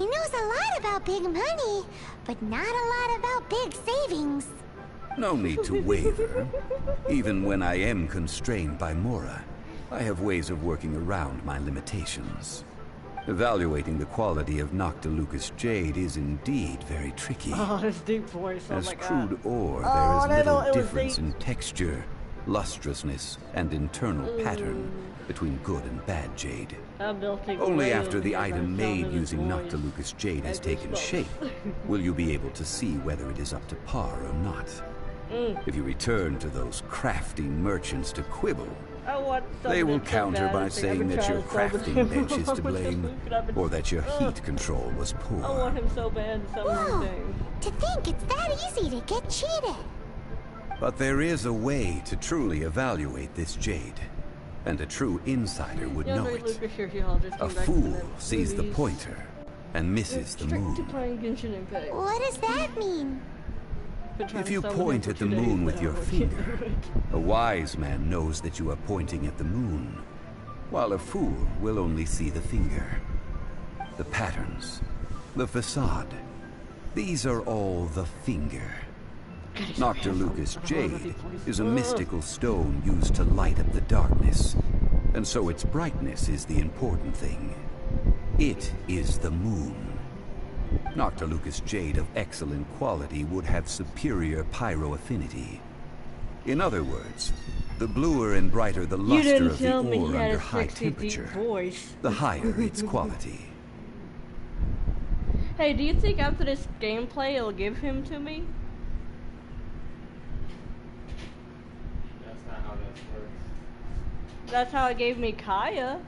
He knows a lot about big money, but not a lot about big savings. No need to waver. Even when I am constrained by Mora, I have ways of working around my limitations. Evaluating the quality of Noctilucous jade is indeed very tricky. Oh, this deep voice. Oh As my crude God. ore, Oh, there is little it was difference deep. in texture, lustrousness, and internal pattern between good and bad jade. I'm melting Only away after over the here item by the sound made of his using voice. Noctilucous jade has I taken goosebumps. shape will you be able to see whether it is up to par or not. If you return to those crafting merchants to quibble, I want they will something so counter bad. by I think I've saying been that your trying to summon crafting him bench is to along with blame, this week, and I've been- or that your heat control was I want poor. him so bad to summon Whoa! things. To think it's that easy to get cheated. But there is a way to truly evaluate this jade, and a true insider would Yeah, know no, it. Lucas, here, I'll just A come back to fool the sees the movies. pointer and misses the Straight to moon. playing Genshin Impact. What does that mean? Been trying If to you summon him point for at the 2 days moon with now, your I can't finger, do it. a wise man knows that you are pointing at the moon, while a fool will only see the finger. The patterns, the facade, these are all the finger. Noctilucous jade is a mystical stone used to light up the darkness, and so its brightness is the important thing. It is the moon. Noctilucous jade of excellent quality would have superior pyro affinity. In other words, the bluer and brighter the You luster didn't of the tell me ore he had under a high sexy deep temperature, voice. the higher its quality. Hey, do you think after this gameplay it'll give him to me? That's not how that works. That's how it gave me Kaya.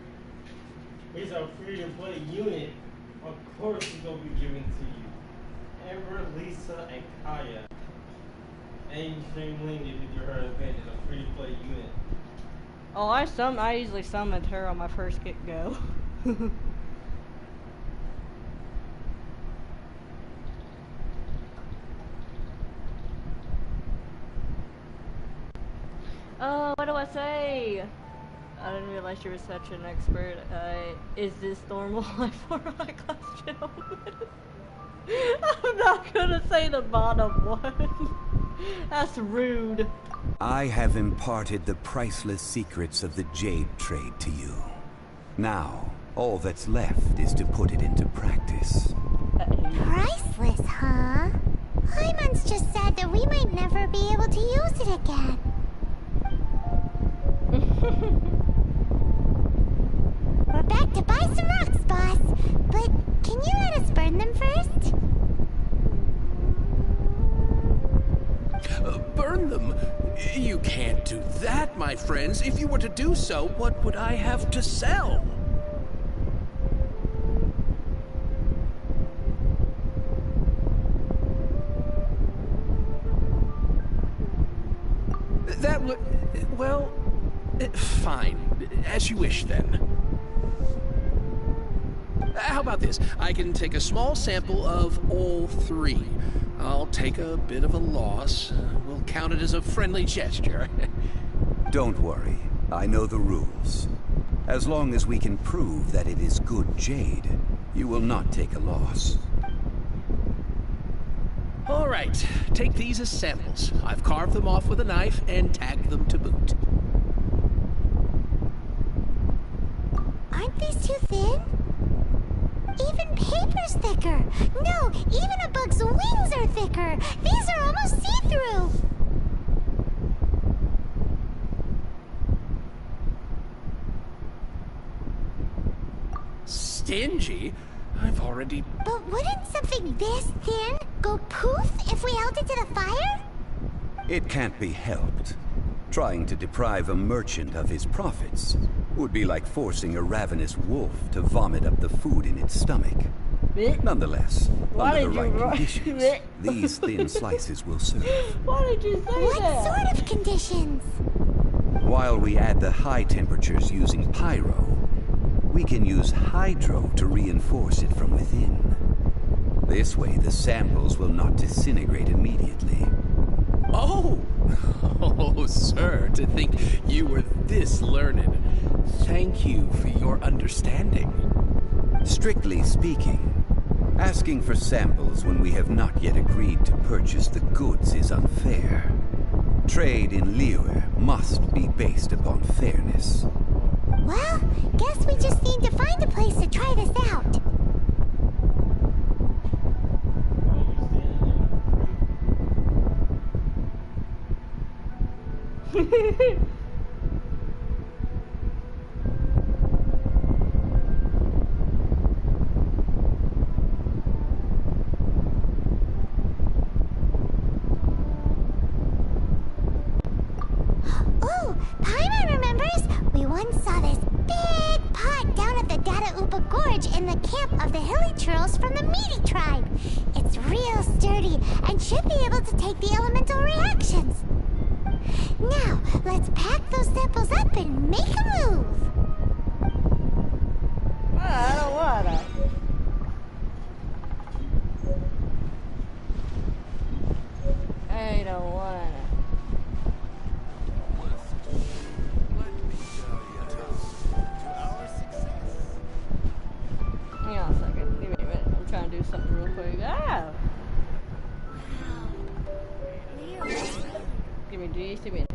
He's a free-to-play unit. Of course he's gonna be given to you. Amber, Lisa, and Kaya. And Stream Link if you do her event is a free-to-play unit. Oh, I usually summoned her on my first get-go. What do I say? I didn't realize you were such an expert. Is this normal life for a high-class gentleman? I'm not gonna say the bottom one. That's rude. I have imparted the priceless secrets of the jade trade to you. Now, all that's left is to put it into practice. Priceless, huh? Hyman's just said that we might never be able to use it again. We're back to buy some rocks, boss. But can you let us burn them first? Burn them? You can't do that, my friends. If you were to do so, what would I have to sell? That would... well... fine. As you wish, then. How about this? I can take a small sample of all three. I'll take a bit of a loss. We'll count it as a friendly gesture. Don't worry, I know the rules. As long as we can prove that it is good jade, you will not take a loss. All right, take these as samples. I've carved them off with a knife and tagged them to boot. Aren't these too thin? Even paper's thicker. No, even a bug's wings are thicker. These are almost see-through. Stingy? I've already... But wouldn't something this thin go poof if we held it to the fire? It can't be helped. Trying to deprive a merchant of his profits would be like forcing a ravenous wolf to vomit up the food in its stomach. Nonetheless, Why under the did you right write conditions, it? these thin slices will serve. Why did you say What that? sort of conditions? While we add the high temperatures using pyro, we can use hydro to reinforce it from within. This way, the samples will not disintegrate immediately. Oh! Oh, sir, to think you were this learned. Thank you for your understanding. Strictly speaking, Asking for samples when we have not yet agreed to purchase the goods is unfair. Trade in Liyue must be based upon fairness. Well, guess we just need to find a place to try this out. Ooh, Paimon remembers! We once saw this big pot down at the Data Upa Gorge in the camp of the hilly churls from the Meaty tribe. It's real sturdy and should be able to take the elemental reactions. Now, let's pack those samples up and make a move. I don't wanna. I don't wanna. Hang on a second. Give me a minute. I'm trying to do something real quick. Ah! Give me just a minute.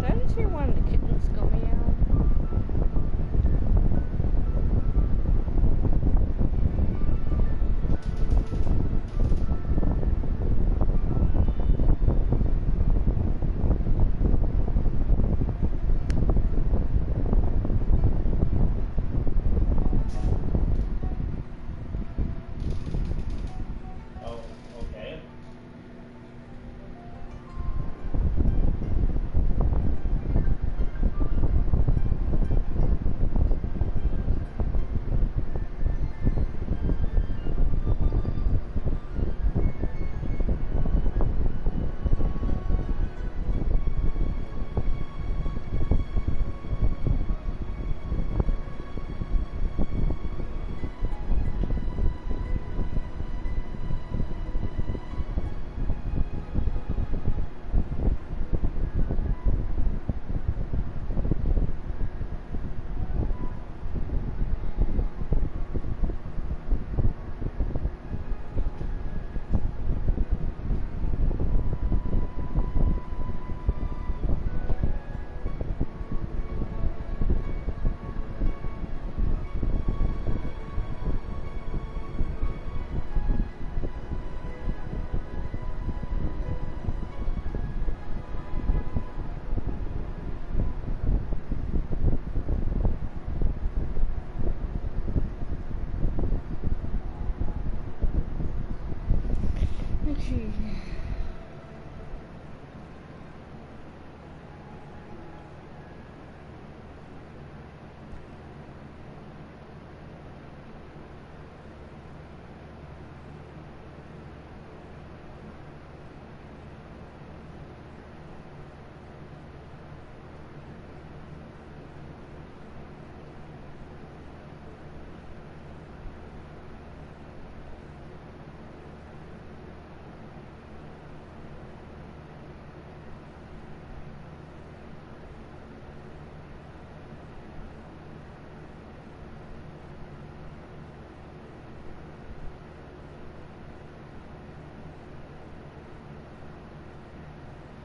Did I just hear one of the kittens go meow? Oh, okay.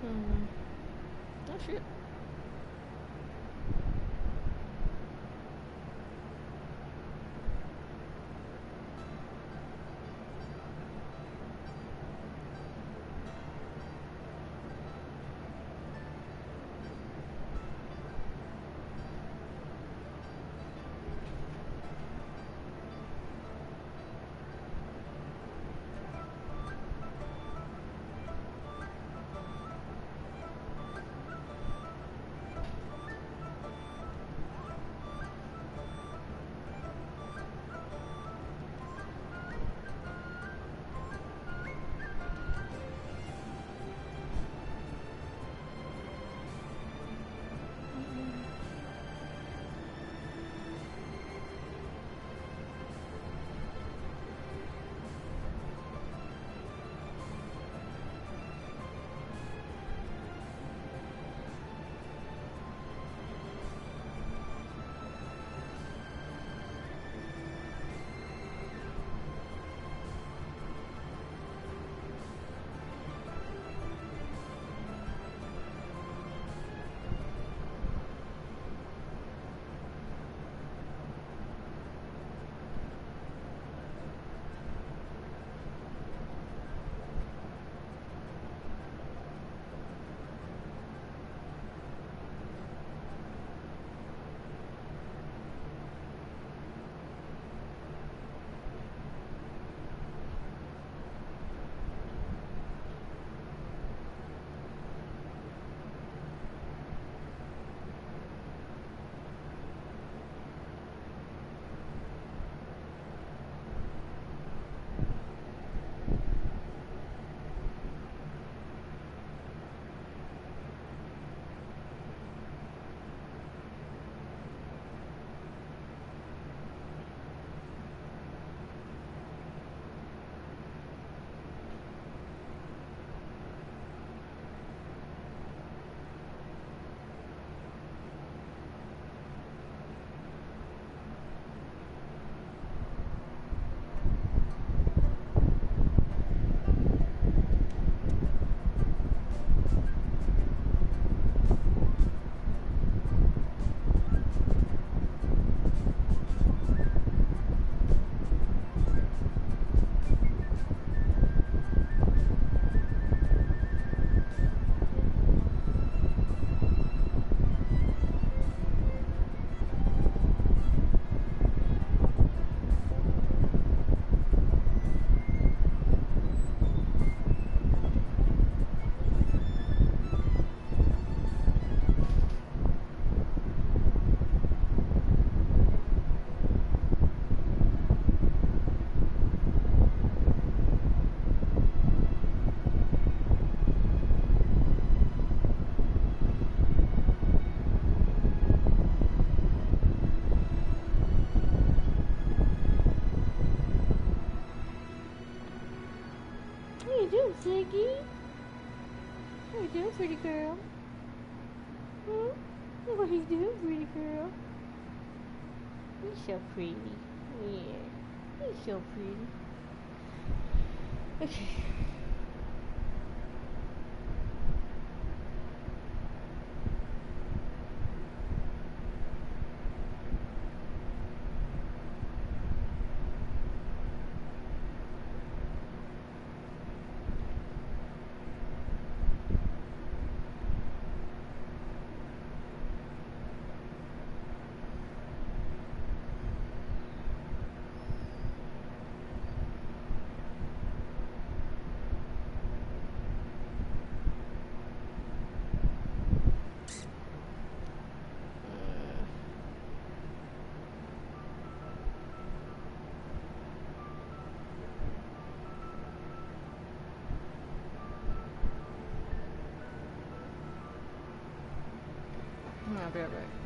Hmm. Oh shit. How you doing, Ziggy? How you doing, pretty girl? Hmm? What are you doing, pretty girl? You're so pretty. Yeah. You're so pretty. Okay. I'll be right back.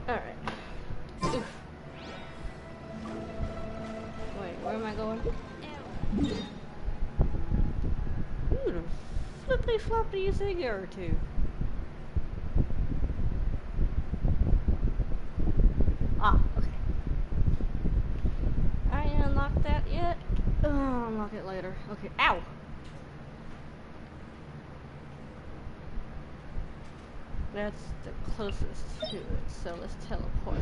Alright. Oof. Wait, where am I going? Ooh, the flippity floppity thing or two. Ah, okay. I ain't unlocked that yet. Oh, I'll unlock it later. Okay, ow! That's the closest to it, so let's teleport.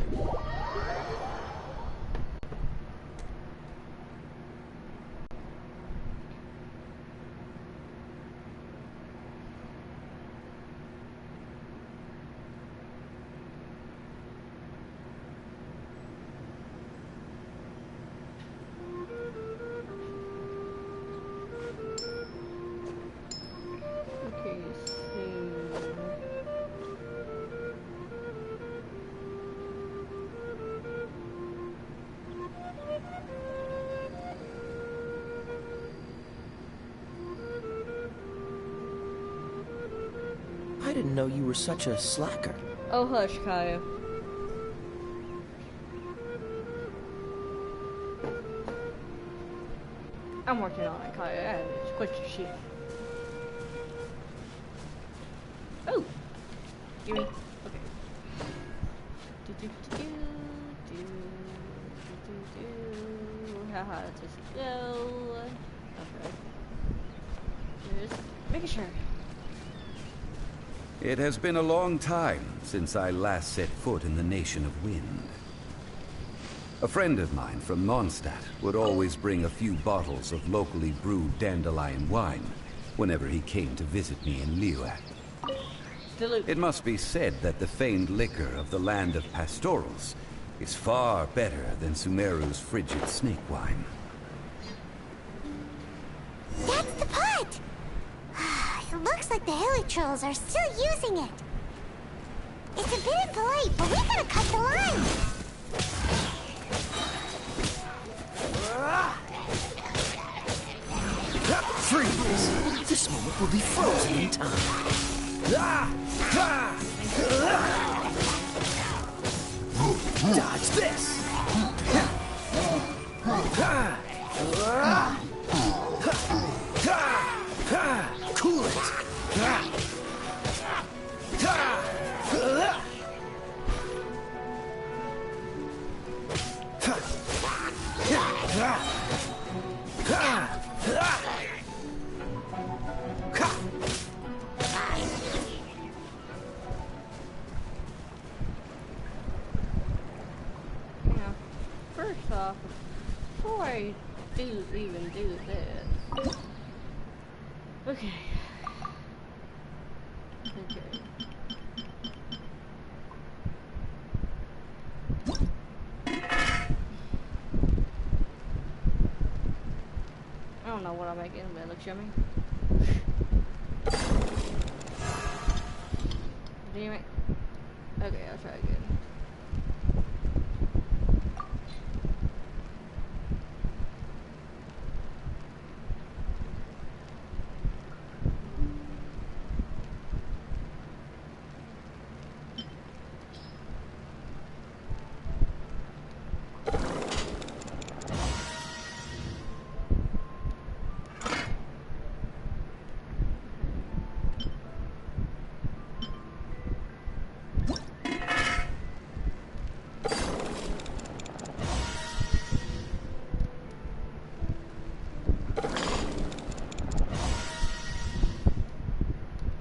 Okay, so... I didn't know you were such a slacker. Oh, hush, Kaya. I'm working on it, Kaya. Quit your shit. Oh! Gimme. Okay. How high does this go? Okay. Just making sure. It has been a long time since I last set foot in the Nation of Wind. A friend of mine from Mondstadt would always bring a few bottles of locally brewed dandelion wine whenever he came to visit me in Liyue. It must be said that the famed liquor of the land of pastorals is far better than Sumeru's frigid snake wine. That's the pot! It looks like the hilly trolls are still using it. It's a bit impolite, but we gotta cut the line. Freeze! This moment will be frozen in time. Dodge this! Cool it! Now, first off, before I even do that. Okay. Okay. I don't know what I'm making, but it looks yummy. Damn it. Okay, I'll try again.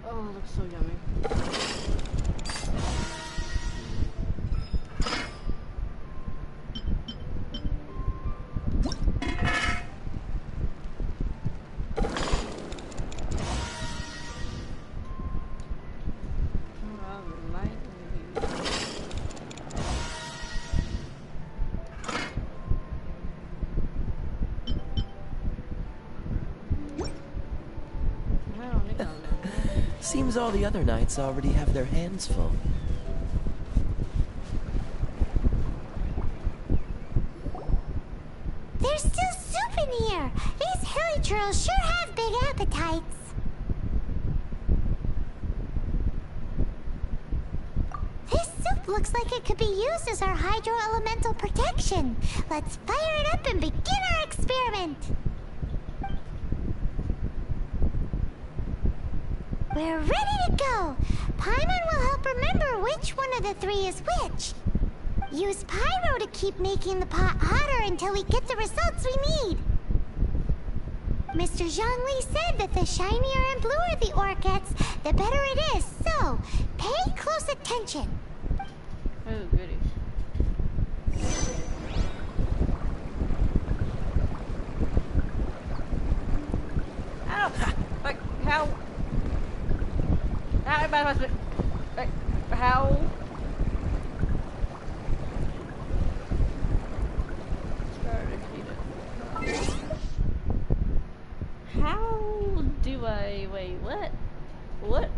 Oh, it looks so yummy. Seems all the other knights already have their hands full. There's still soup in here. These hilly trolls sure have big appetites. This soup Looks like it could be used as our hydro elemental protection. Let's fire it up and begin our experiment. We're ready to go. Paimon will help remember which one of the three is which. Use pyro to keep making the pot hotter until we get the results we need. Mr. Zhongli said that the shinier and bluer the ore gets, the better it is. So, pay close attention. Oh, goody. Ow! Like, how? How am I supposed to... Like, how? How do I... Wait, what? What?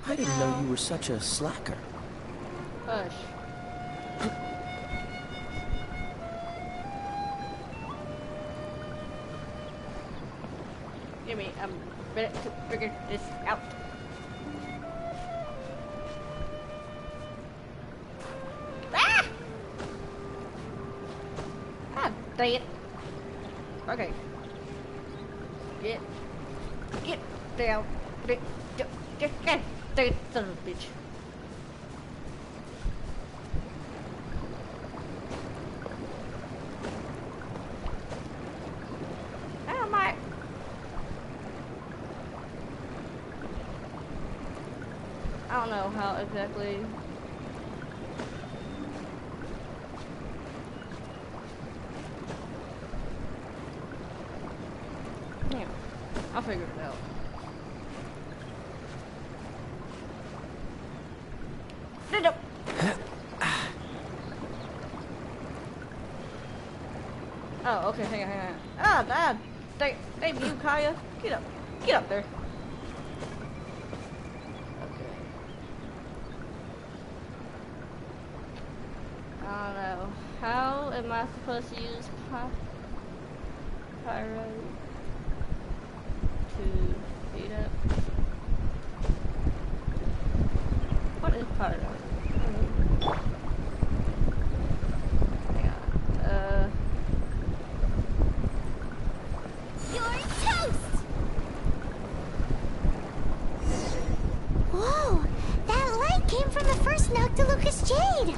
I didn't know you were such a slacker. Hush. Give me, I'm ready to figure this out. Ah! Ah, dang it. Okay. Get down. Get son of a bitch. Ow, Mike. I don't know how exactly. Damn, I'll figure it out. Oh, okay, hang on. Ah, Dad! Thank you, Kaya. Get up there. Okay. I don't know. How am I supposed to use pyro to speed up? What is pyro? Hang on. You're toast! Whoa! That light came from the first Noctilucous Jade!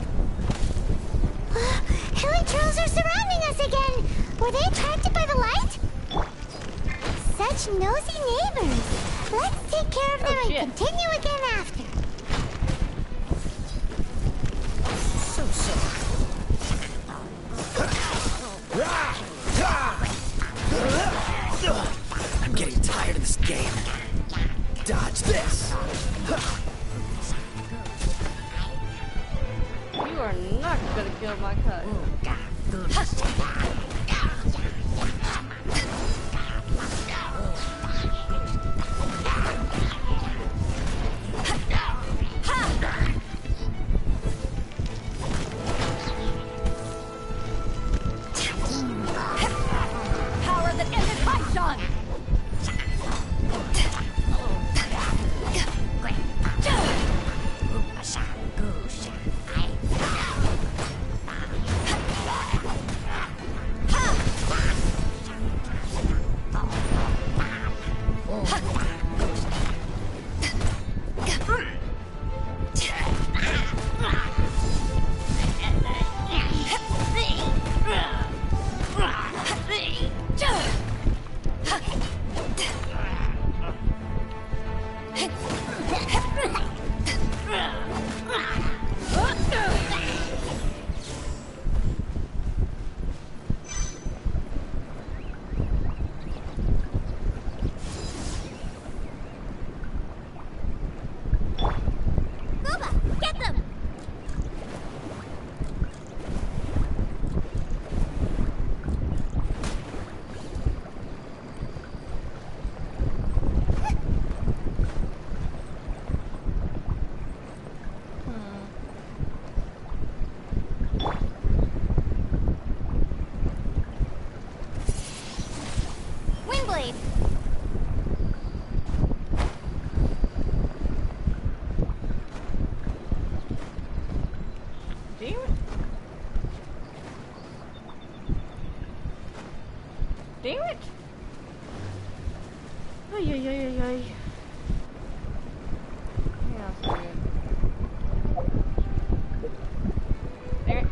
Hilly trolls are surrounding us again! Were they attracted by the light? Such nosy neighbors! Let's take care of them and continue again after. So sorry. I'm getting tired of this game. Dodge this. You are not gonna kill my cut. Power that ended my son! Damn it! Ay, ay, ay, ay, ay. Hang on a second. Damn it.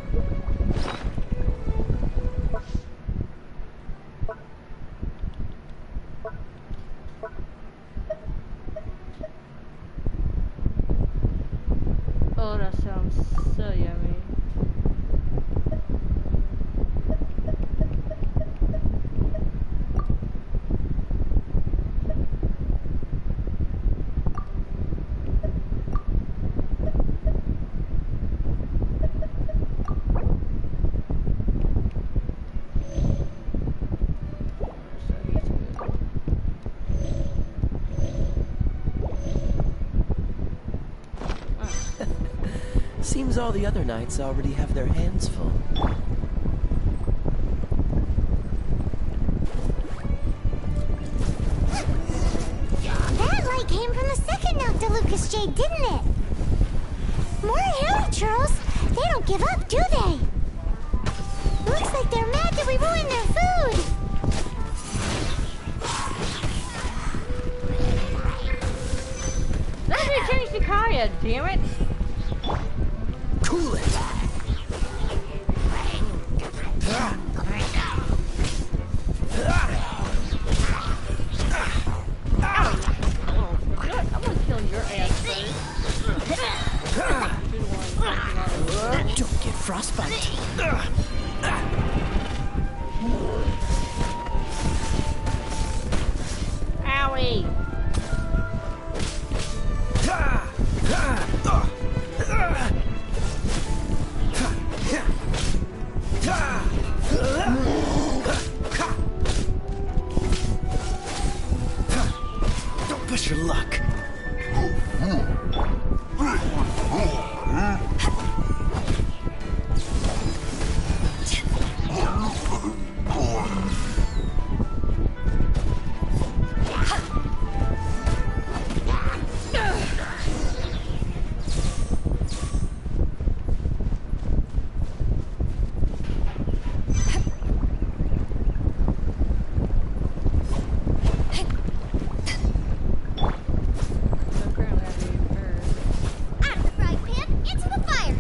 Oh, that sounds so yummy. Seems all the other knights already have their hands full. That light came from the second Noctilucous Jade, didn't it? More hilly churls? They don't give up, do they? Looks like they're mad that we ruined their food. God damn it! Cool it. I'm gonna kill your ass first. Don't get frostbite. Owie! Don't push your luck. Out of the frying pan, into the fire.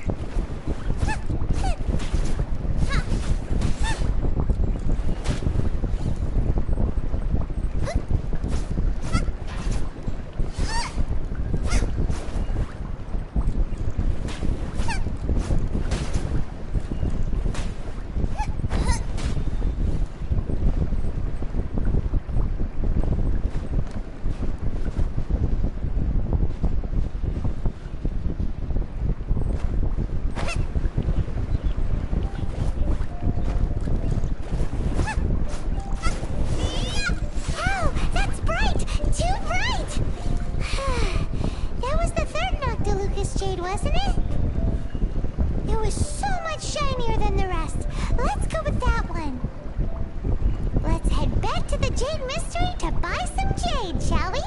Ow, that's bright! Too bright! That was the third Noctilucous Jade, wasn't it? It was so much shinier than the rest. Let's go with that one. Let's head back to the Jade Mystery to buy some jade, shall we?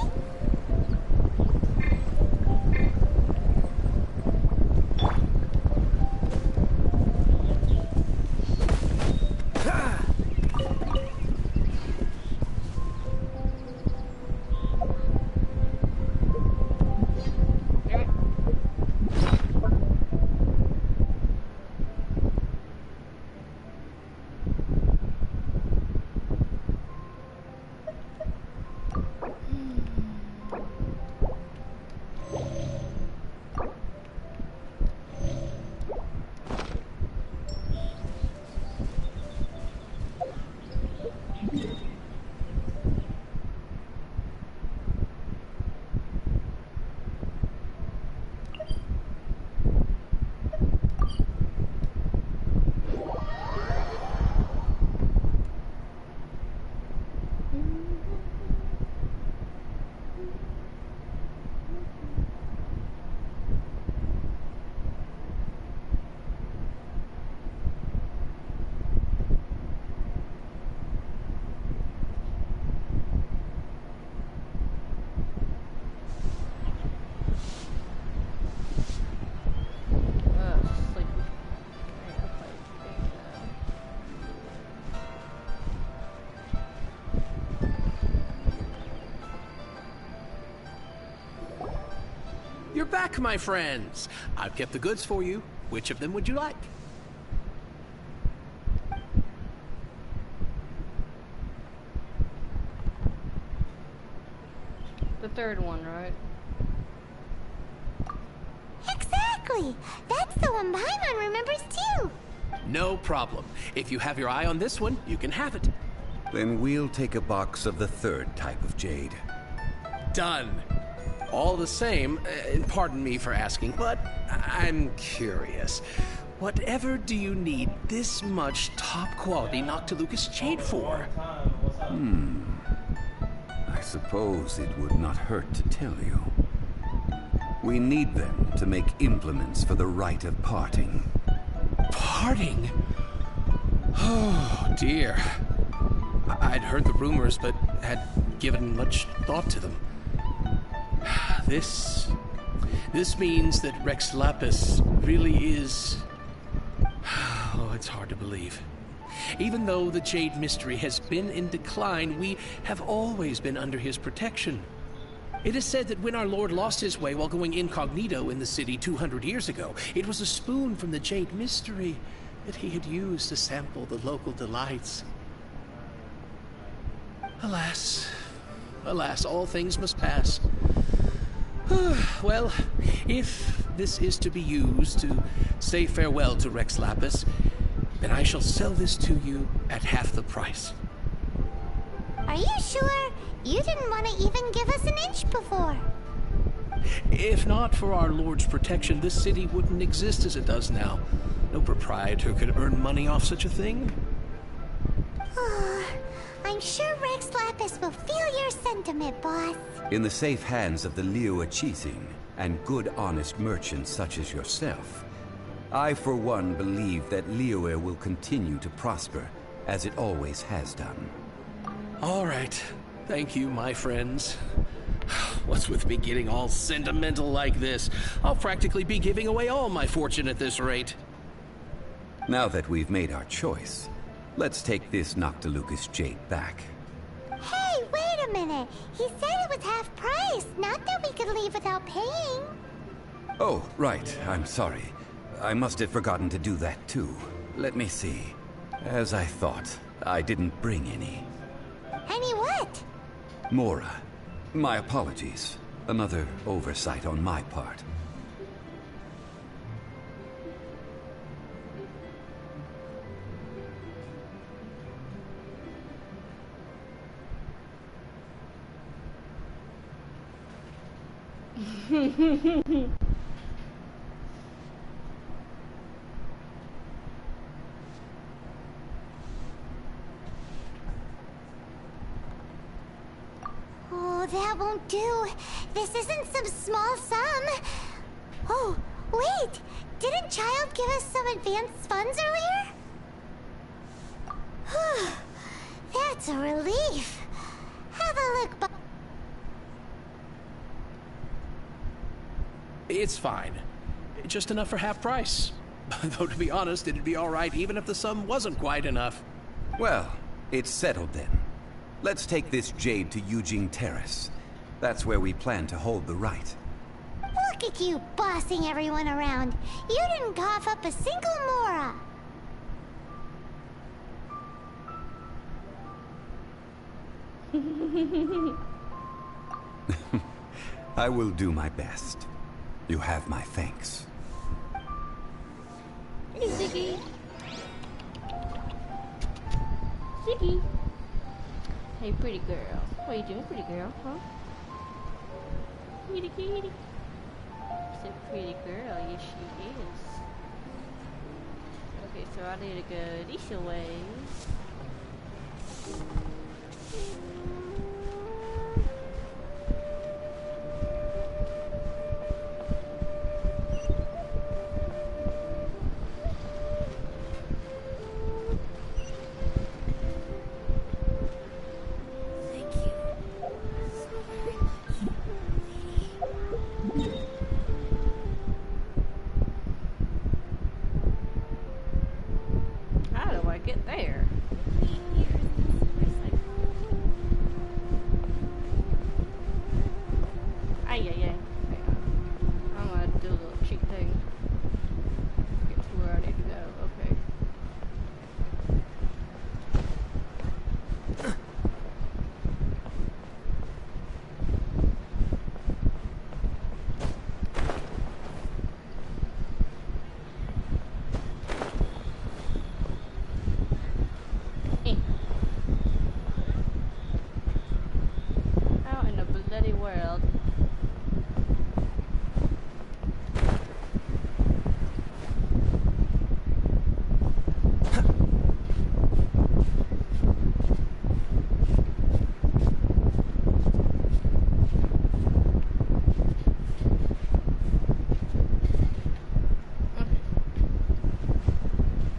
You're back, my friends. I've kept the goods for you. Which of them would you like? The third one, right? Exactly! That's the one Paimon remembers too! No problem. If you have your eye on this one, you can have it. Then we'll take a box of the third type of jade. Done. All the same, pardon me for asking, but I'm curious. Whatever do you need this much top-quality Noctilucous jade for? I suppose it would not hurt to tell you. We need them to make implements for the rite of parting. Parting? Oh, dear. I'd heard the rumors, but had given much thought to them. This means that Rex Lapis really is... Oh, it's hard to believe. Even though the Jade Mystery has been in decline, we have always been under his protection. It is said that when our Lord lost his way while going incognito in the city 200 years ago, it was a spoon from the Jade Mystery that he had used to sample the local delights. Alas, alas, all things must pass. Well, if this is to be used to say farewell to Rex Lapis, then I shall sell this to you at half the price. Are you sure? You didn't want to even give us an inch before. If not for our Lord's protection, this city wouldn't exist as it does now. No proprietor could earn money off such a thing. I'm sure Rex Lapis will feel your sentiment, boss. In the safe hands of the Liyue Cheating and good honest merchants such as yourself, I for one believe that Liyue will continue to prosper as it always has done. All right. Thank you, my friends. What's with me getting all sentimental like this? I'll practically be giving away all my fortune at this rate. Now that we've made our choice, let's take this Noctilucous jade back. Hey, wait a minute. He said it was half price, not that we could leave without paying. Oh, right. I'm sorry. I must have forgotten to do that too. Let me see. As I thought, I didn't bring any. Any what? Mora. My apologies. Another oversight on my part. Oh, that won't do. This isn't some small sum. Oh, wait. Didn't Child give us some advanced funds earlier? That's a relief. Have a look, It's fine. Just enough for half price. Though to be honest, it'd be all right even if the sum wasn't quite enough. Well, it's settled then. Let's take this jade to Yujing Terrace. That's where we plan to hold the rite. Look at you bossing everyone around. You didn't cough up a single Mora. I will do my best. You have my thanks. Hey, Ziggy. Ziggy. Hey, pretty girl. What are you doing, pretty girl, huh? Kitty, kitty. She's a pretty girl. Yes, she is. Okay, so I need to go this way. How do I get there? Ay, ay, ay. I'm gonna do a little cheat thing. Get to where I need to go. Okay. Out in the bloody world.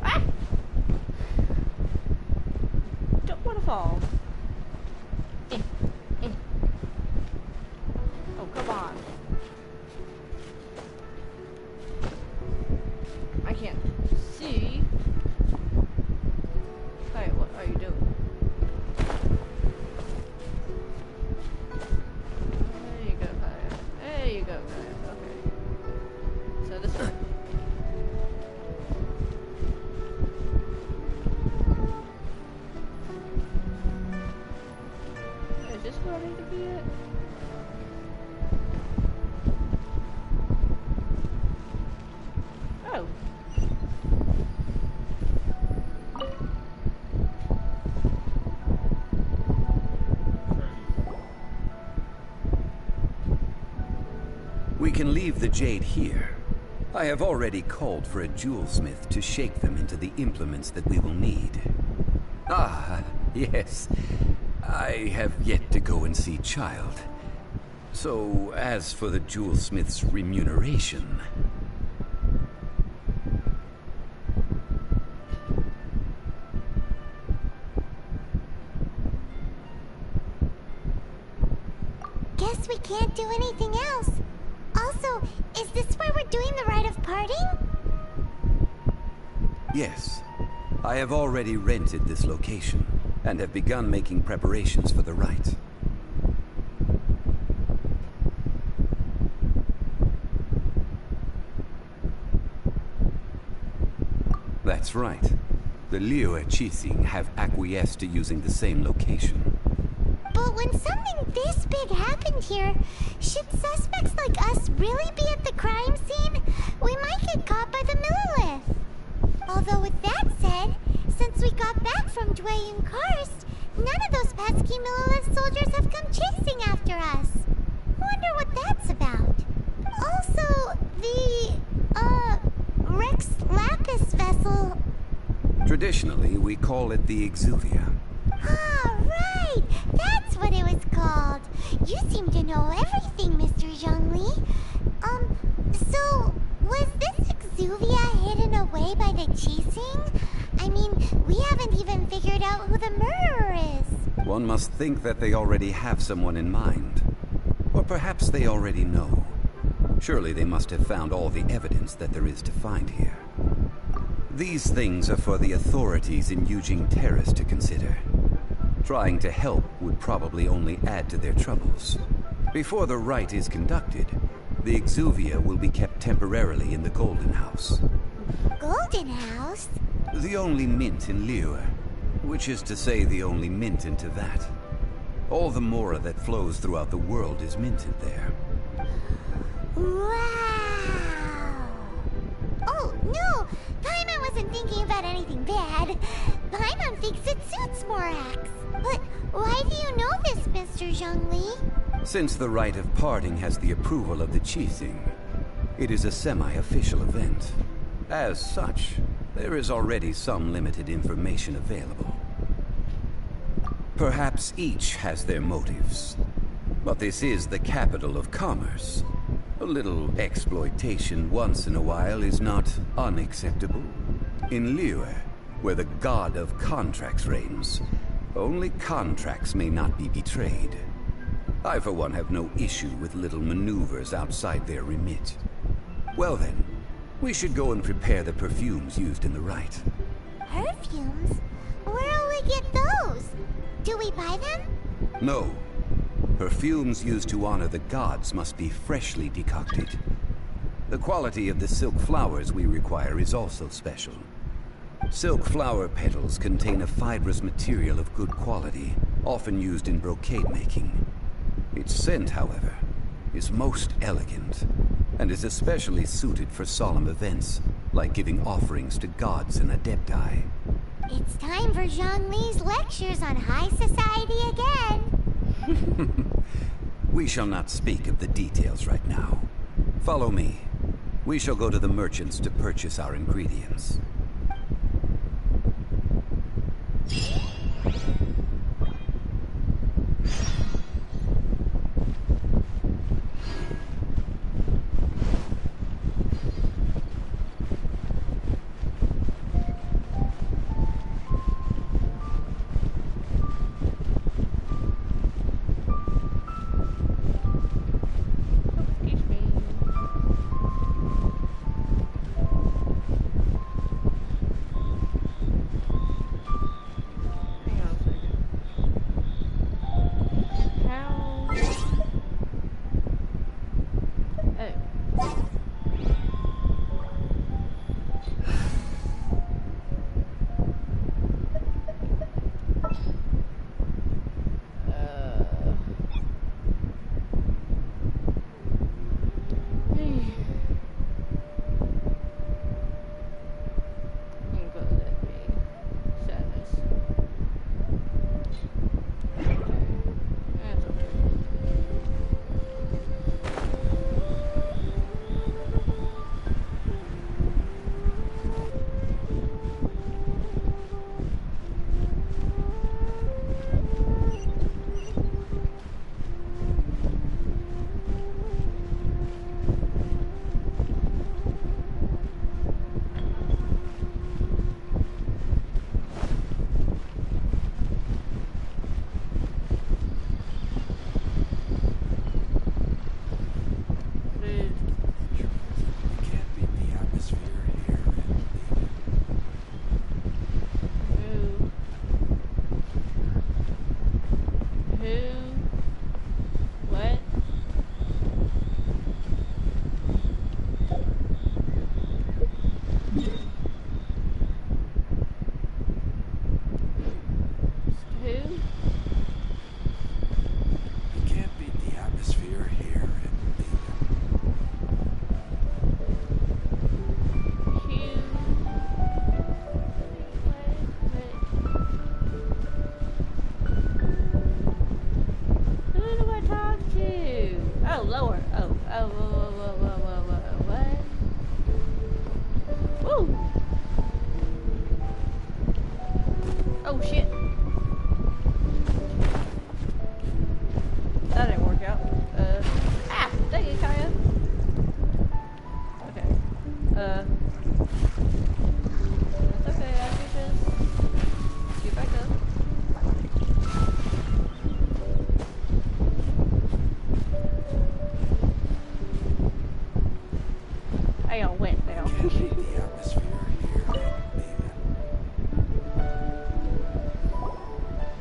Ah! Don't want to fall. this where I need to be at? Oh. We can leave the jade here. I have already called for a jewelsmith to shape them into the implements that we will need. Ah, yes. I have yet to go and see Child. So, as for the jewelsmith's remuneration... Guess we can't do anything else. Also, is this where we're doing the rite of parting? Yes. I have already rented this location, and have begun making preparations for the rite. That's right. The Liyue Qixing have acquiesced to using the same location. But when something this big happened here, should suspects like us really be at the crime scene? We might get caught by the Millilith. Although with that said, since we got back from Dwayne Karst, none of those pesky Millilith soldiers have come chasing after us. Wonder what that's about. Also, the, Rex Lapis vessel... Traditionally, we call it the Exuvia. Ah, right! That's what it was called. You seem to know everything, Mr. Zhongli. So, was this Exuvia hidden away by the Qixing? I mean, we haven't even figured out who the murderer is. One must think that they already have someone in mind. Or perhaps they already know. Surely they must have found all the evidence that there is to find here. These things are for the authorities in Yujing Terrace to consider. Trying to help would probably only add to their troubles. Before the rite is conducted, the Exuvia will be kept temporarily in the Golden House. Golden House? The only mint in Liyue, which is to say the only mint in Teyvat. All the mora that flows throughout the world is minted there. Wow! Oh, no! Paimon wasn't thinking about anything bad. Paimon thinks it suits Morax. But why do you know this, Mr. Zhongli? Since the rite of parting has the approval of the Qixing, it is a semi-official event. As such, there is already some limited information available. Perhaps each has their motives. But this is the capital of commerce. A little exploitation once in a while is not unacceptable. In Liyue, where the god of contracts reigns, only contracts may not be betrayed. I, for one, have no issue with little maneuvers outside their remit. Well then, we should go and prepare the perfumes used in the rite. Perfumes? Where'll we get those? Do we buy them? No. Perfumes used to honor the gods must be freshly decocted. The quality of the silk flowers we require is also special. Silk flower petals contain a fibrous material of good quality, often used in brocade making. Its scent, however, is most elegant, and is especially suited for solemn events, like giving offerings to gods and adepti. It's time for Zhongli's lectures on high society again. We shall not speak of the details right now. Follow me. We shall go to the merchants to purchase our ingredients. Excuse me. Who? What? Who? You can't beat the atmosphere here in Who do I talk to? Oh, lower. What? Woo! Oh, shit. That didn't work out. Dang it, Kaya. Okay. That's okay, I can just get back up. I got wet now. can't beat the atmosphere here in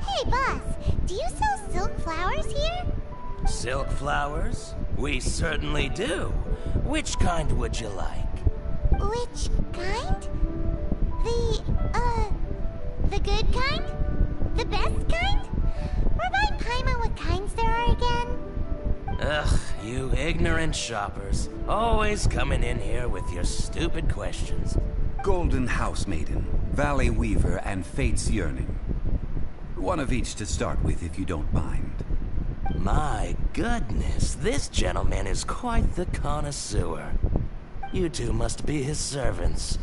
Hey, boss, do you sell silk flowers here? Silk flowers? We certainly do. Which kind would you like? Which kind? The good kind? The best kind? Remind Paimon what kinds there are again? Ugh, you ignorant shoppers. Always coming in here with your stupid questions. Golden House Maiden, Valley Weaver, and Fate's Yearning. One of each to start with, if you don't mind. My goodness, this gentleman is quite the connoisseur. You two must be his servants.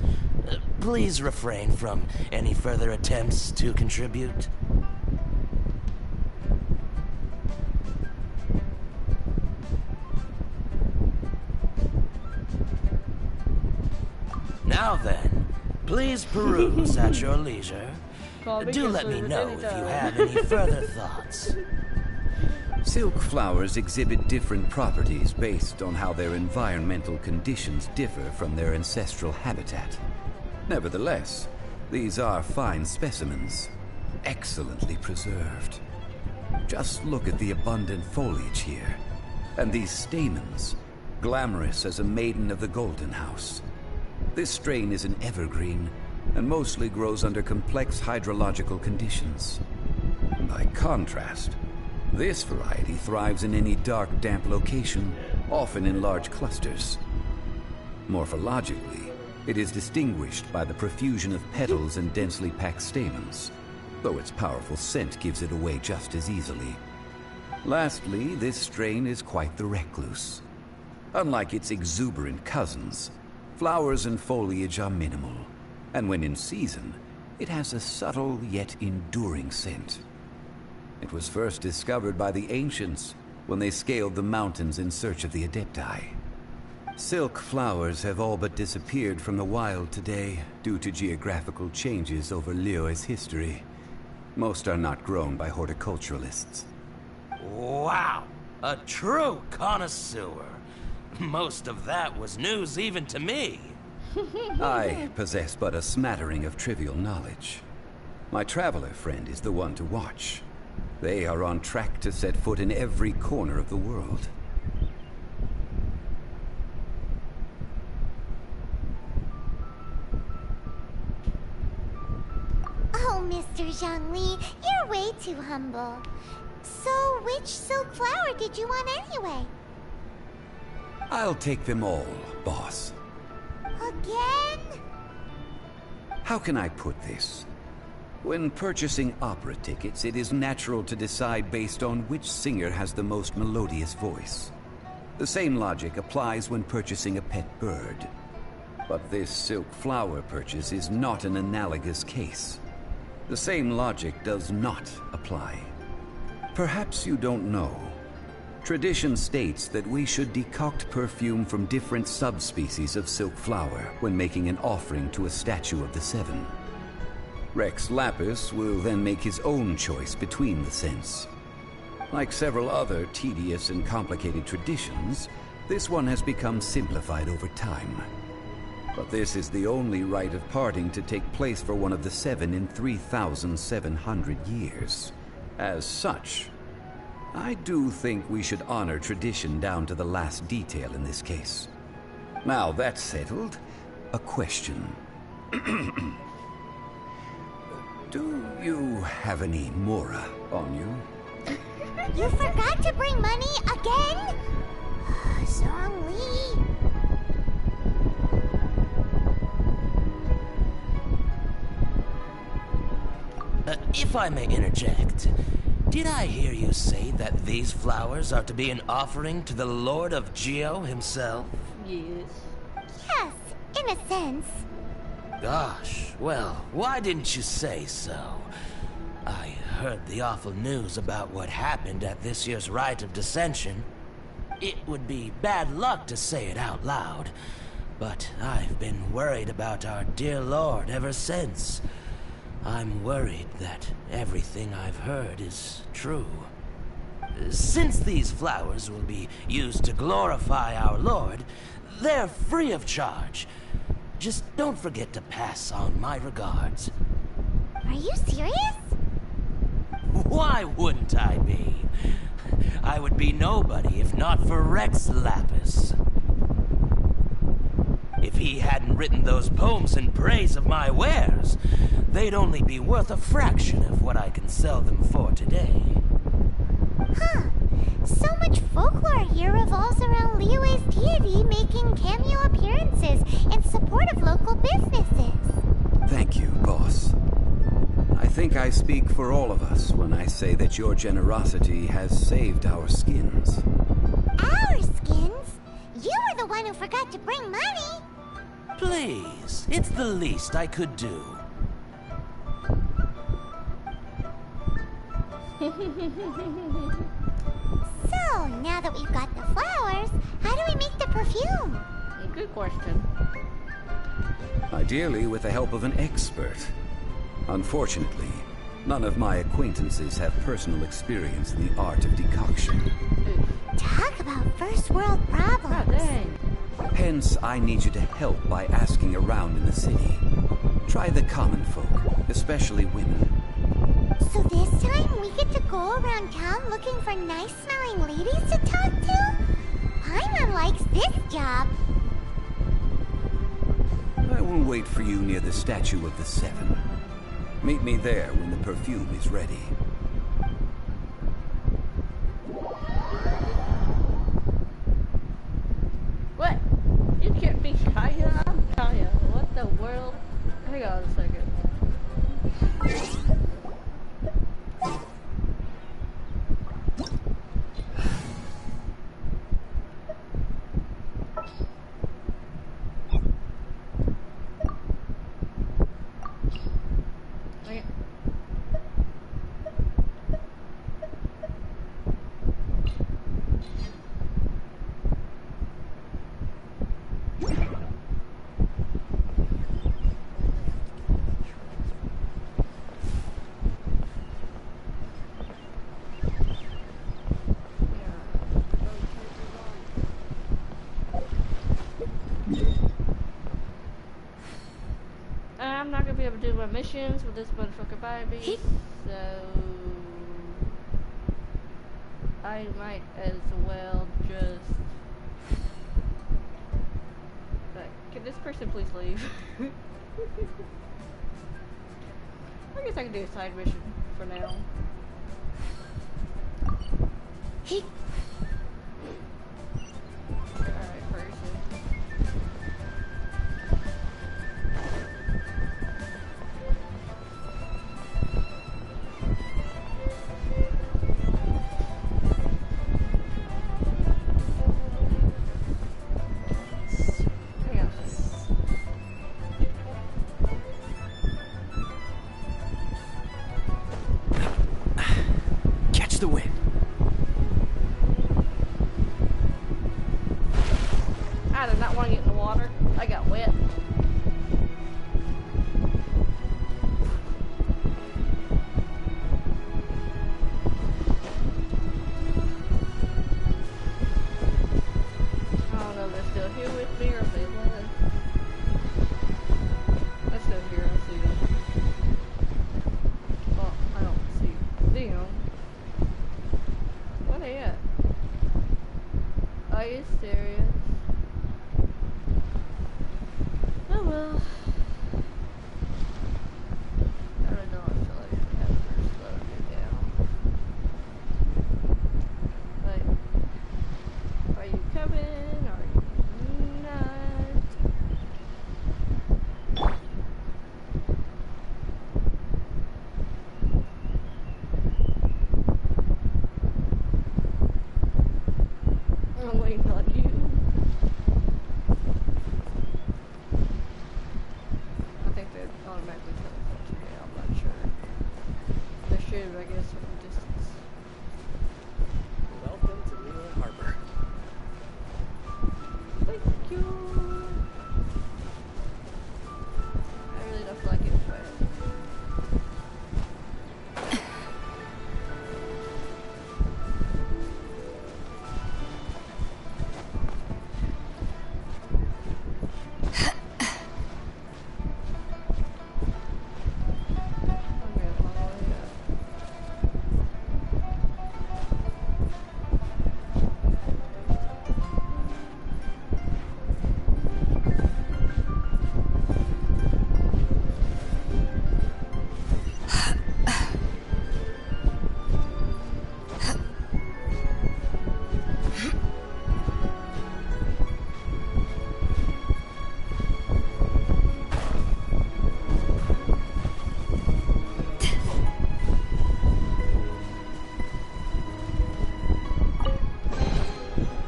Please refrain from any further attempts to contribute. Now then, please peruse at your leisure. Do let me know if you have any further thoughts. Silk flowers exhibit different properties based on how their environmental conditions differ from their ancestral habitat. Nevertheless, these are fine specimens, excellently preserved. Just look at the abundant foliage here, and these stamens, glamorous as a maiden of the Golden House. This strain is an evergreen, and mostly grows under complex hydrological conditions. By contrast, this variety thrives in any dark, damp location, often in large clusters. Morphologically, it is distinguished by the profusion of petals and densely packed stamens, though its powerful scent gives it away just as easily. Lastly, this strain is quite the recluse. Unlike its exuberant cousins, flowers and foliage are minimal, and when in season, it has a subtle yet enduring scent. It was first discovered by the ancients when they scaled the mountains in search of the Adepti. Silk flowers have all but disappeared from the wild today due to geographical changes over Liyue's history. Most are not grown by horticulturalists. Wow, a true connoisseur. Most of that was news even to me. I possess but a smattering of trivial knowledge. My traveler friend is the one to watch. They are on track to set foot in every corner of the world. Oh, Mr. Zhongli, you're way too humble. So, which silk flower did you want anyway? I'll take them all, boss. Again? How can I put this? When purchasing opera tickets, it is natural to decide based on which singer has the most melodious voice. The same logic applies when purchasing a pet bird. But this silk flower purchase is not an analogous case. The same logic does not apply. Perhaps you don't know. Tradition states that we should decoct perfume from different subspecies of silk flower when making an offering to a statue of the Seven. Rex Lapis will then make his own choice between the scents. Like several other tedious and complicated traditions, this one has become simplified over time. But this is the only rite of parting to take place for one of the Seven in 3,700 years. As such, I do think we should honor tradition down to the last detail in this case. Now that's settled, a question. Do you have any Mora on you? You forgot to bring money again? Zhongli. If I may interject, did I hear you say that these flowers are to be an offering to the Lord of Geo himself? Yes. Yes, in a sense. Gosh, well, why didn't you say so? I heard the awful news about what happened at this year's Rite of Dissension. It would be bad luck to say it out loud, but I've been worried about our dear Lord ever since. I'm worried that everything I've heard is true. Since these flowers will be used to glorify our Lord, they're free of charge. Just don't forget to pass on my regards. Are you serious? Why wouldn't I be? I would be nobody if not for Rex Lapis. If he hadn't written those poems in praise of my wares, they'd only be worth a fraction of what I can sell them for today. Huh. So much folklore here revolves around Liyue's deity making cameo appearances in support of local businesses. Thank you, boss. I think I speak for all of us when I say that your generosity has saved our skins. Our skins? You were the one who forgot to bring money. Please, it's the least I could do. So, now that we've got the flowers, how do we make the perfume? Good question. Ideally with the help of an expert. Unfortunately, none of my acquaintances have personal experience in the art of decoction. Talk about first world problems. God dang. Hence, I need you to help by asking around in the city. Try the common folk, especially women. So this time we get to go around town looking for nice-smelling ladies to talk to? Paimon likes this job. I will wait for you near the Statue of the Seven. Meet me there when the perfume is ready. What? You can't be Kaya? I'm Kaya. What the world? Hang on a second. Okay. I'm not gonna be able to do my missions with this motherfucker by me, so I might as well just. Like, can this person please leave? I guess I can do a side mission for now. Alright, person. Hang on. Catch the wind. Are you serious? Oh well. I really don't feel like I have to slow me down. Like, are you coming? Are you not? I'm waiting on you. I think they automatically teleport to me, I'm not sure. They should, I guess, from a distance. Welcome to Lila Harbor. Thank you. I really don't feel like it, but I'm gonna follow you up.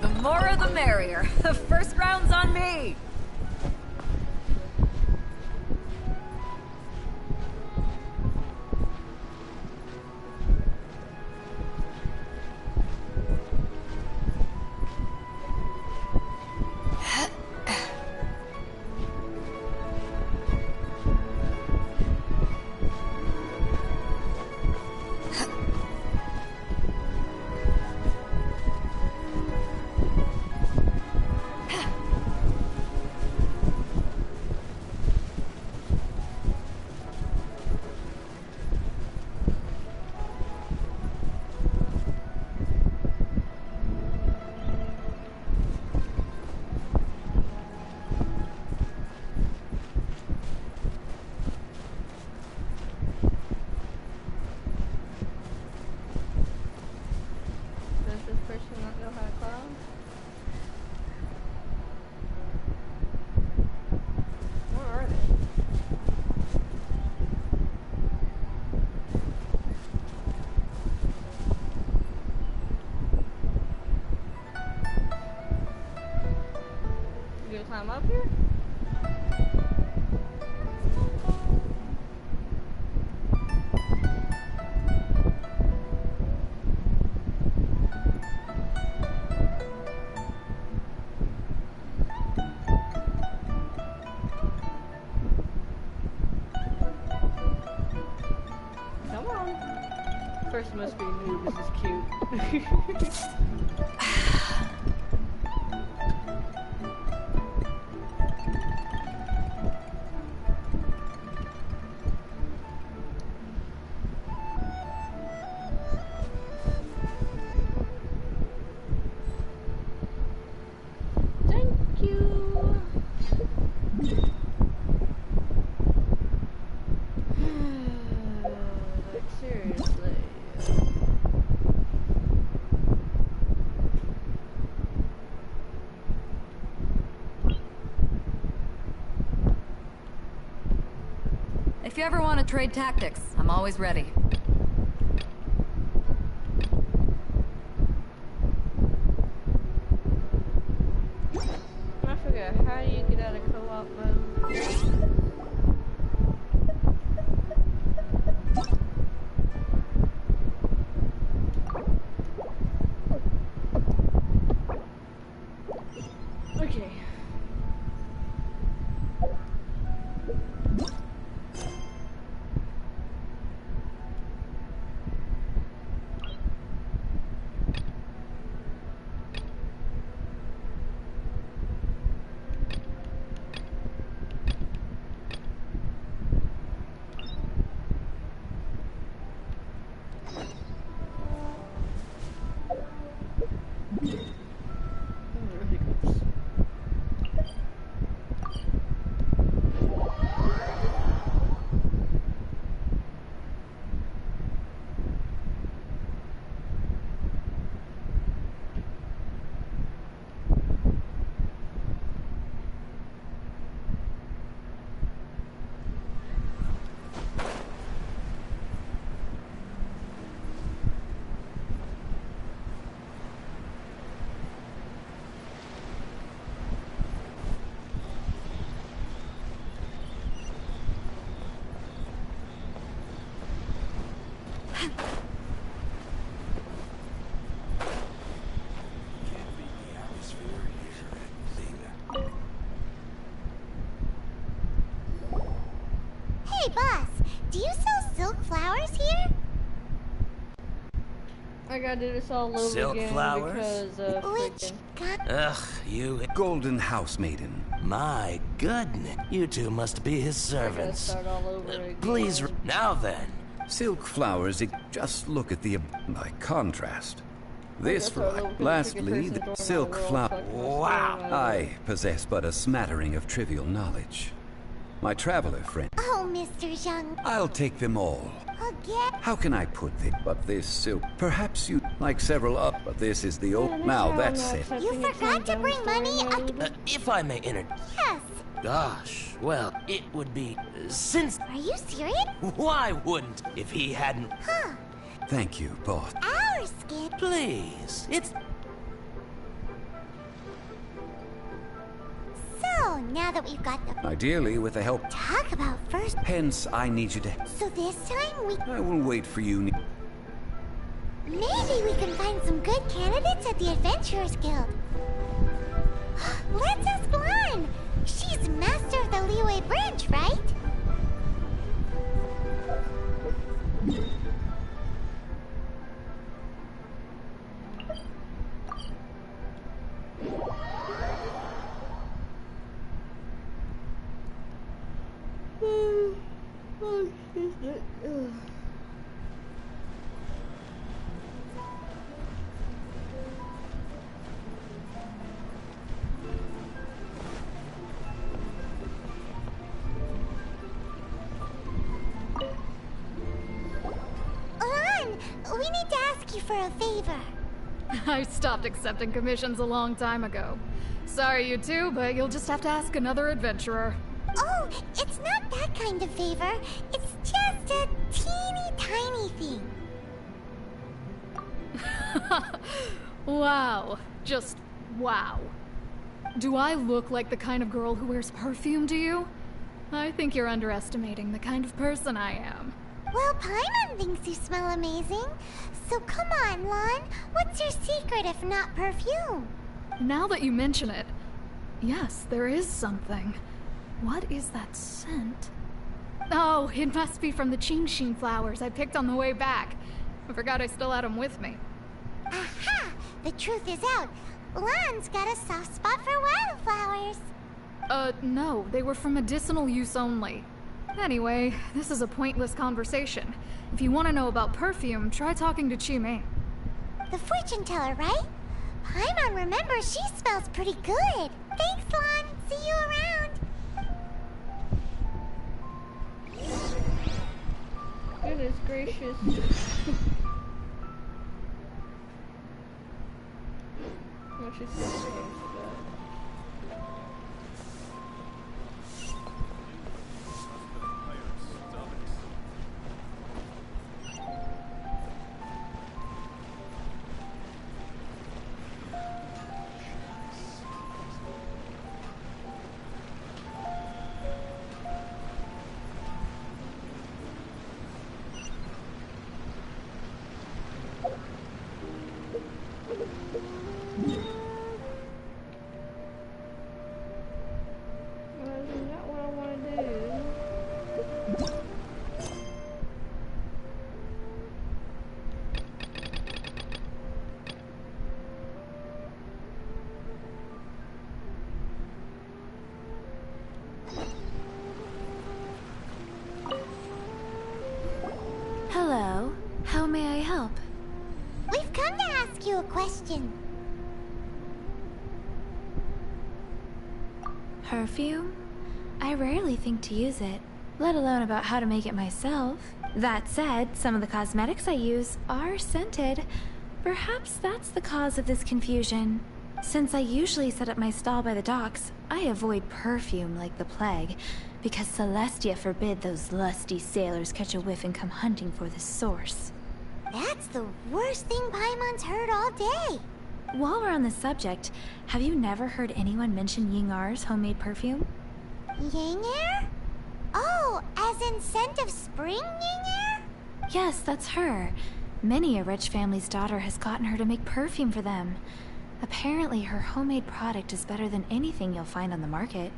The more the merrier. The first round's on me. Does this person not know how to climb? Where are they? You gonna climb up here? Come on. First must be new. This is cute. Thank you. Like seriously. If you ever want to trade tactics, I'm always ready. I forgot, how do you get out of co-op mode? Okay. Do you sell silk flowers here? I gotta do this all over Silk again flowers? because of Which freaking. kind? Ugh, you... Golden House Maiden. My goodness. You two must be his I gotta servants. start all over again. Please, now then. Silk flowers, just look at the by contrast. This That's our little right. freaking Lastly, person the throwing silk my world flower. fucking Wow. story. I possess but a smattering of trivial knowledge. My traveler friend, Oh, Mr. Zhang. I'll take them all. Again? How can I put this? But this silk, perhaps you like several up, but this is the old. Now that's it. You forgot to bring money? If I may Yes. Gosh, well, it would be... Since... Are you serious? Why wouldn't? If he hadn't... Huh. Thank you, boss. Our skin. Please, it's... So, now that we've got the Ideally, with the help. talk about first. Hence, I need you to. So this time we I will wait for you. maybe we can find some good candidates at the Adventurers Guild. Let's ask Lan. She's master of the Leeway branch, right? Lan, we need to ask you for a favor. I stopped accepting commissions a long time ago. Sorry, you two, but you'll just have to ask another adventurer. Oh, it's not that kind of favor. It's just a teeny tiny thing. Wow. Just wow. Do I look like the kind of girl who wears perfume to you? I think you're underestimating the kind of person I am. Well, Paimon thinks you smell amazing. So come on, Lan. What's your secret if not perfume? Now that you mention it, yes, there is something. What is that scent? Oh, it must be from the Genshin flowers I picked on the way back. I forgot I still had them with me. Aha! The truth is out. Lan's got a soft spot for wildflowers. No, they were for medicinal use only. Anyway, this is a pointless conversation. If you want to know about perfume, try talking to Chimei. The fortune teller, right? Paimon remembers she smells pretty good. Thanks, Lan. See you around. Goodness gracious. What she said. Hello. How may I help? We've come to ask you a question. Perfume? I rarely think to use it, let alone about how to make it myself. That said, some of the cosmetics I use are scented. Perhaps that's the cause of this confusion. Since I usually set up my stall by the docks, I avoid perfume like the plague, because Celestia forbid those lusty sailors catch a whiff and come hunting for the source. That's the worst thing Paimon's heard all day. While we're on the subject, have you never heard anyone mention Yingar's homemade perfume? Yingar? Oh, as in scent of spring, Yingar? Yes, that's her. Many a rich family's daughter has gotten her to make perfume for them. Apparently, her homemade product is better than anything you'll find on the market.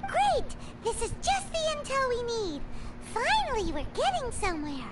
Great! This is just the intel we need. Finally, we're getting somewhere.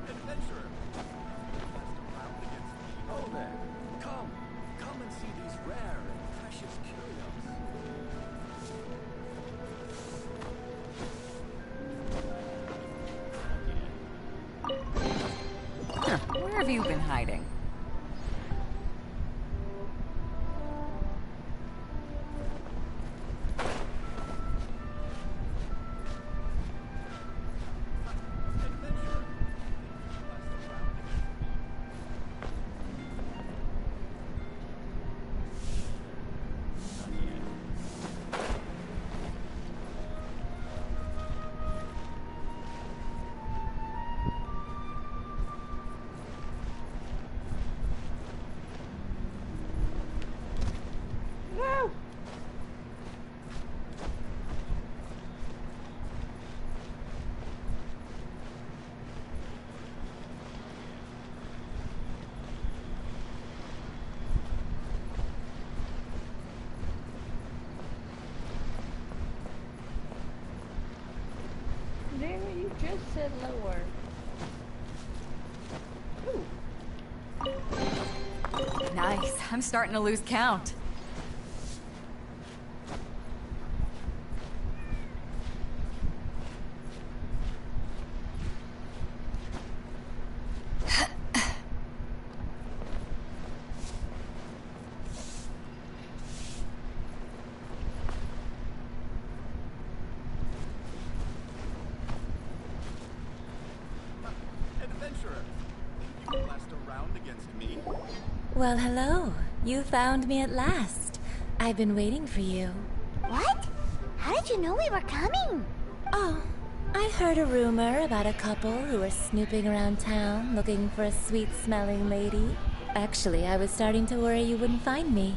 Adventurer! Oh there! Come and see these rare and precious curios. Where have you been hiding? Damn it, you just said lower. Nice. I'm starting to lose count. Adventurer! You can last a round against me? Well, hello. You found me at last. I've been waiting for you. What? How did you know we were coming? Oh, I heard a rumor about a couple who were snooping around town looking for a sweet-smelling lady. Actually, I was starting to worry you wouldn't find me.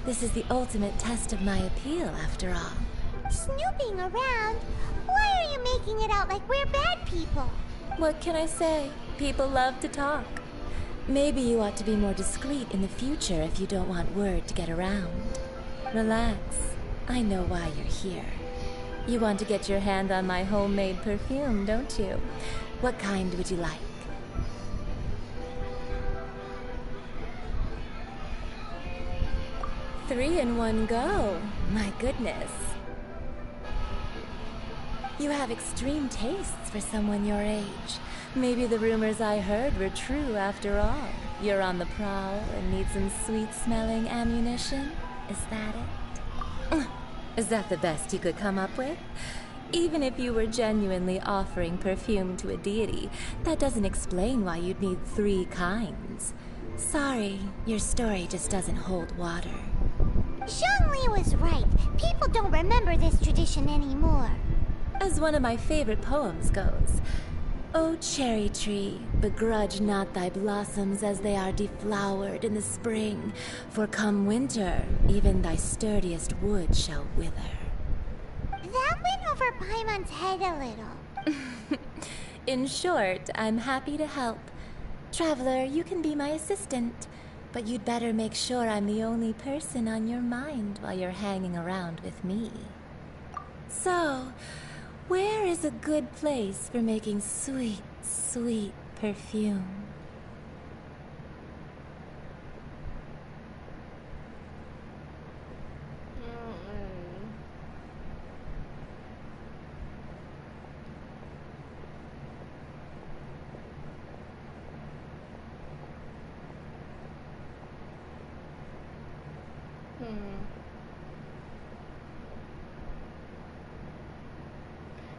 This is the ultimate test of my appeal, after all. Snooping around? Why are you making it out like we're bad people? What can I say? People love to talk. Maybe you ought to be more discreet in the future if you don't want word to get around. Relax. I know why you're here. You want to get your hand on my homemade perfume, don't you? What kind would you like? Three in one go. My goodness. You have extreme tastes for someone your age. Maybe the rumors I heard were true after all. You're on the prowl and need some sweet-smelling ammunition? Is that it? Is that the best you could come up with? Even if you were genuinely offering perfume to a deity, that doesn't explain why you'd need 3 kinds. Sorry, your story just doesn't hold water. Zhongli was right. People don't remember this tradition anymore. As one of my favorite poems goes, O cherry tree, begrudge not thy blossoms as they are deflowered in the spring, for come winter, even thy sturdiest wood shall wither. That went over Paimon's head a little. In short, I'm happy to help. Traveler, you can be my assistant, but you'd better make sure I'm the only person on your mind while you're hanging around with me. So, where is a good place for making sweet, sweet perfume?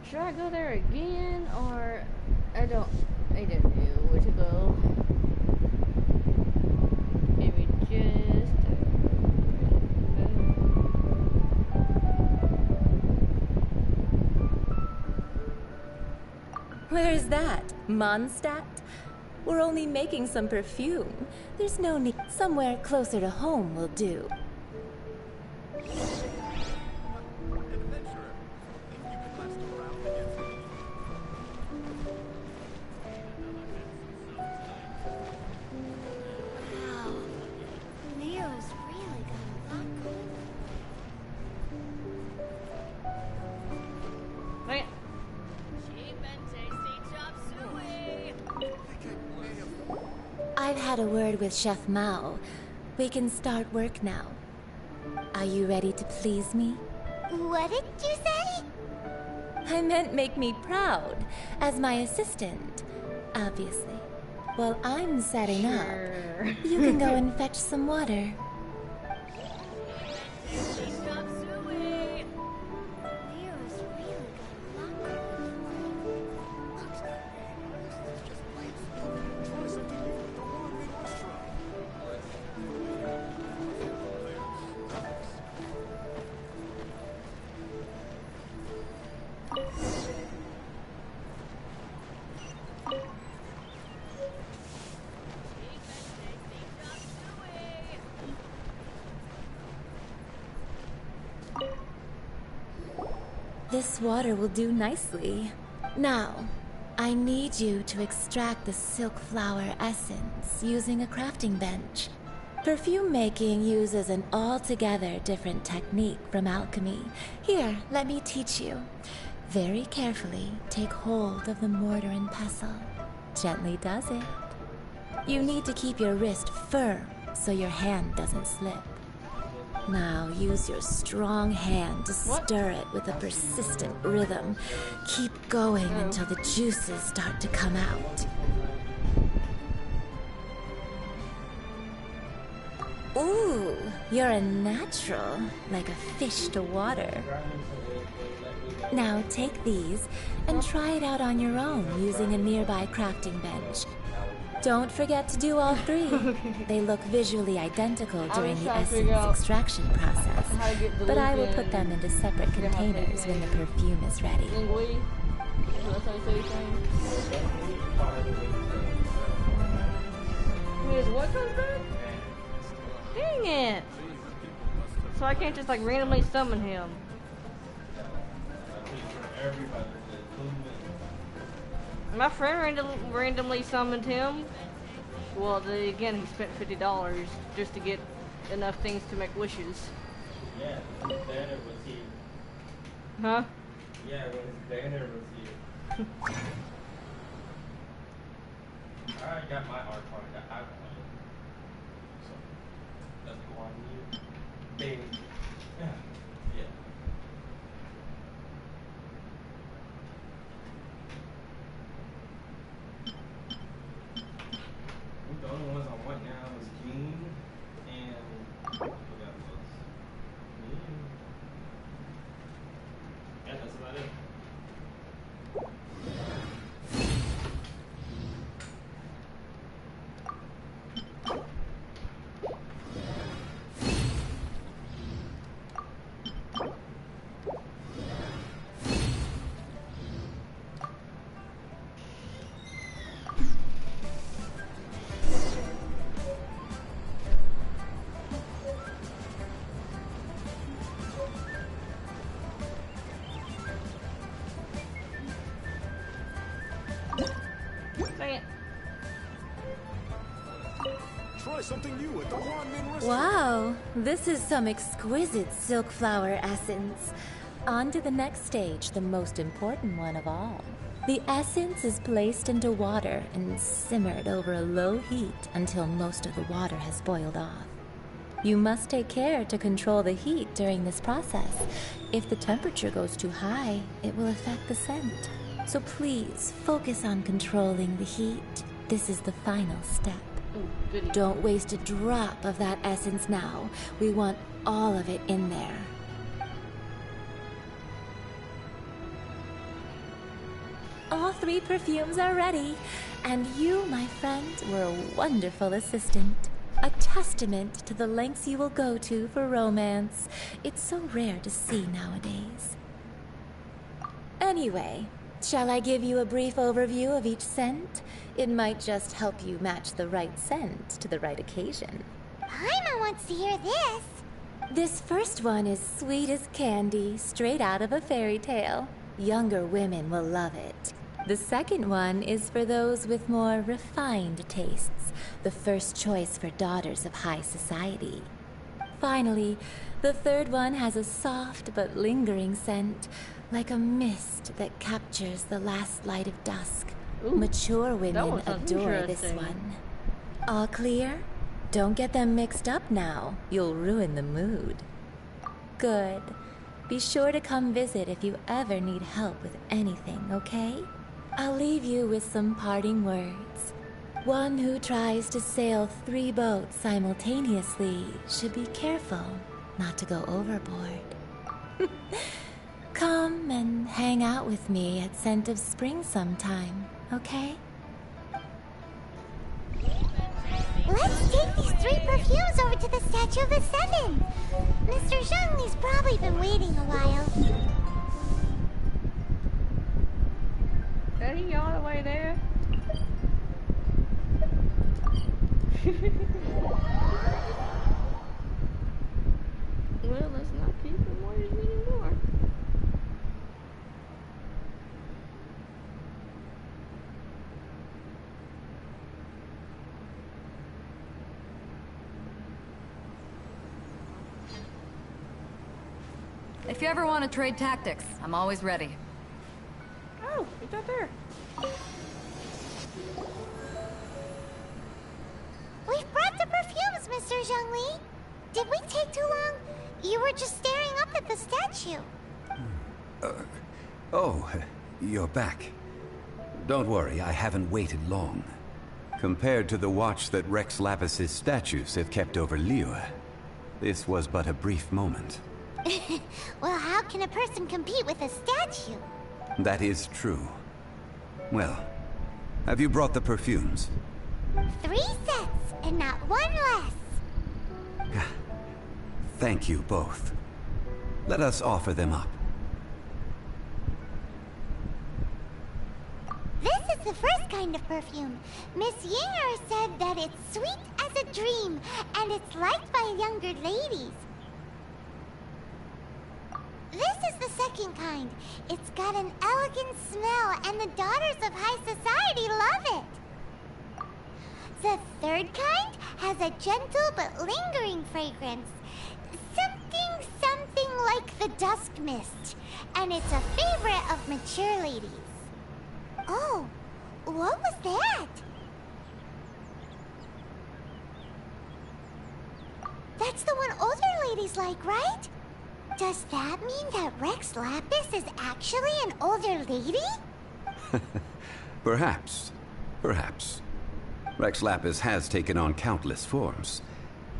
should I go there again, or I don't know where to go. Maybe just Where's that? Mondstadt? We're only making some perfume. There's no need. Somewhere closer to home will do. Wow. Leo's really got a lot going. wait. I've had a word with Chef Mao. We can start work now. Are you ready to please me? What did you say? I meant make me proud, as my assistant, obviously. While I'm setting up, you can go and fetch some water. Leo's really got a lot going. This water will do nicely. Now, I need you to extract the silk flower essence using a crafting bench. Perfume making uses an altogether different technique from alchemy. Here, let me teach you. Very carefully, take hold of the mortar and pestle. Gently does it. You need to keep your wrist firm so your hand doesn't slip. Now use your strong hand to stir it with a persistent rhythm. Keep going until the juices start to come out. Ooh, you're a natural, like a fish to water. Now take these and try it out on your own using a nearby crafting bench. Don't forget to do all three. They look visually identical during the essence extraction process, but I will put them into separate containers when the perfume is ready. Lingui? That's how you say your thing? Wait, what comes back? Dang it! So I can't just like randomly summon him. My friend randomly summoned him. Well, again, he spent $50 just to get enough things to make wishes. Yeah, his banner was here. Huh? Yeah, when his banner was here. I already got my art card that I wanted. So, let's go on you. Bing. Yeah. The only ones I want now is Gene and what else was? Yeah, that's about it. Try something new at the Wanmin restaurant. Wow, this is some exquisite silk flower essence. On to the next stage, the most important one of all. The essence is placed into water and simmered over a low heat until most of the water has boiled off. You must take care to control the heat during this process. If the temperature goes too high, it will affect the scent. So please, focus on controlling the heat. This is the final step. Don't waste a drop of that essence now. We want all of it in there. 3 perfumes are ready. And you, my friend, were a wonderful assistant. A testament to the lengths you will go to for romance. It's so rare to see nowadays. Anyway, shall I give you a brief overview of each scent? It might just help you match the right scent to the right occasion. Paimon wants to hear this. This first one is sweet as candy, straight out of a fairy tale. Younger women will love it. The second one is for those with more refined tastes, the first choice for daughters of high society. Finally, the third one has a soft but lingering scent, like a mist that captures the last light of dusk. Ooh, mature women adore this interesting. one. All clear? Don't get them mixed up now. You'll ruin the mood. Good. Be sure to come visit if you ever need help with anything, okay? I'll leave you with some parting words. One who tries to sail 3 boats simultaneously should be careful not to go overboard. Come and hang out with me at Scent of Spring sometime, okay? Let's take these 3 perfumes over to the Statue of the Seven. Mr. Zhongli's probably been waiting a while. Are you all the way there? Well, let's not keep him waiting anymore. If you ever want to trade tactics, I'm always ready. Oh, it's up there. We've brought the perfumes, Mr. Zhongli. Did we take too long? You were just staring up at the statue. Oh, you're back. Don't worry, I haven't waited long. Compared to the watch that Rex Lapis's statues have kept over Liyue, this was but a brief moment. Well, how can a person compete with a statue? That is true. Well, have you brought the perfumes? 3 sets, and not 1 less. Thank you both. Let us offer them up. This is the first kind of perfume. Miss Yinger said that it's sweet as a dream, and it's liked by younger ladies. This is the second kind. It's got an elegant smell, and the daughters of high society love it. The third kind has a gentle but lingering fragrance. Something like the dusk mist. And it's a favorite of mature ladies. Oh, what was that? That's the one older ladies like, right? Does that mean that Rex Lapis is actually an older lady? Perhaps. Perhaps. Rex Lapis has taken on countless forms.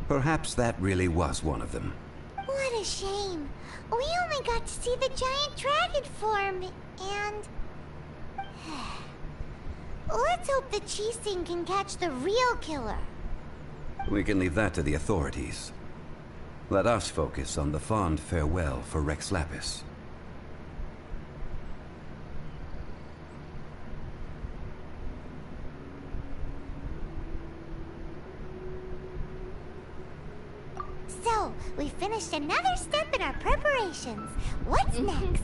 Perhaps that really was one of them. What a shame. We only got to see the giant dragon form, and... Let's hope the Qixing can catch the real killer. We can leave that to the authorities. Let us focus on the fond farewell for Rex Lapis. So, we finished another step in our preparations. What's next?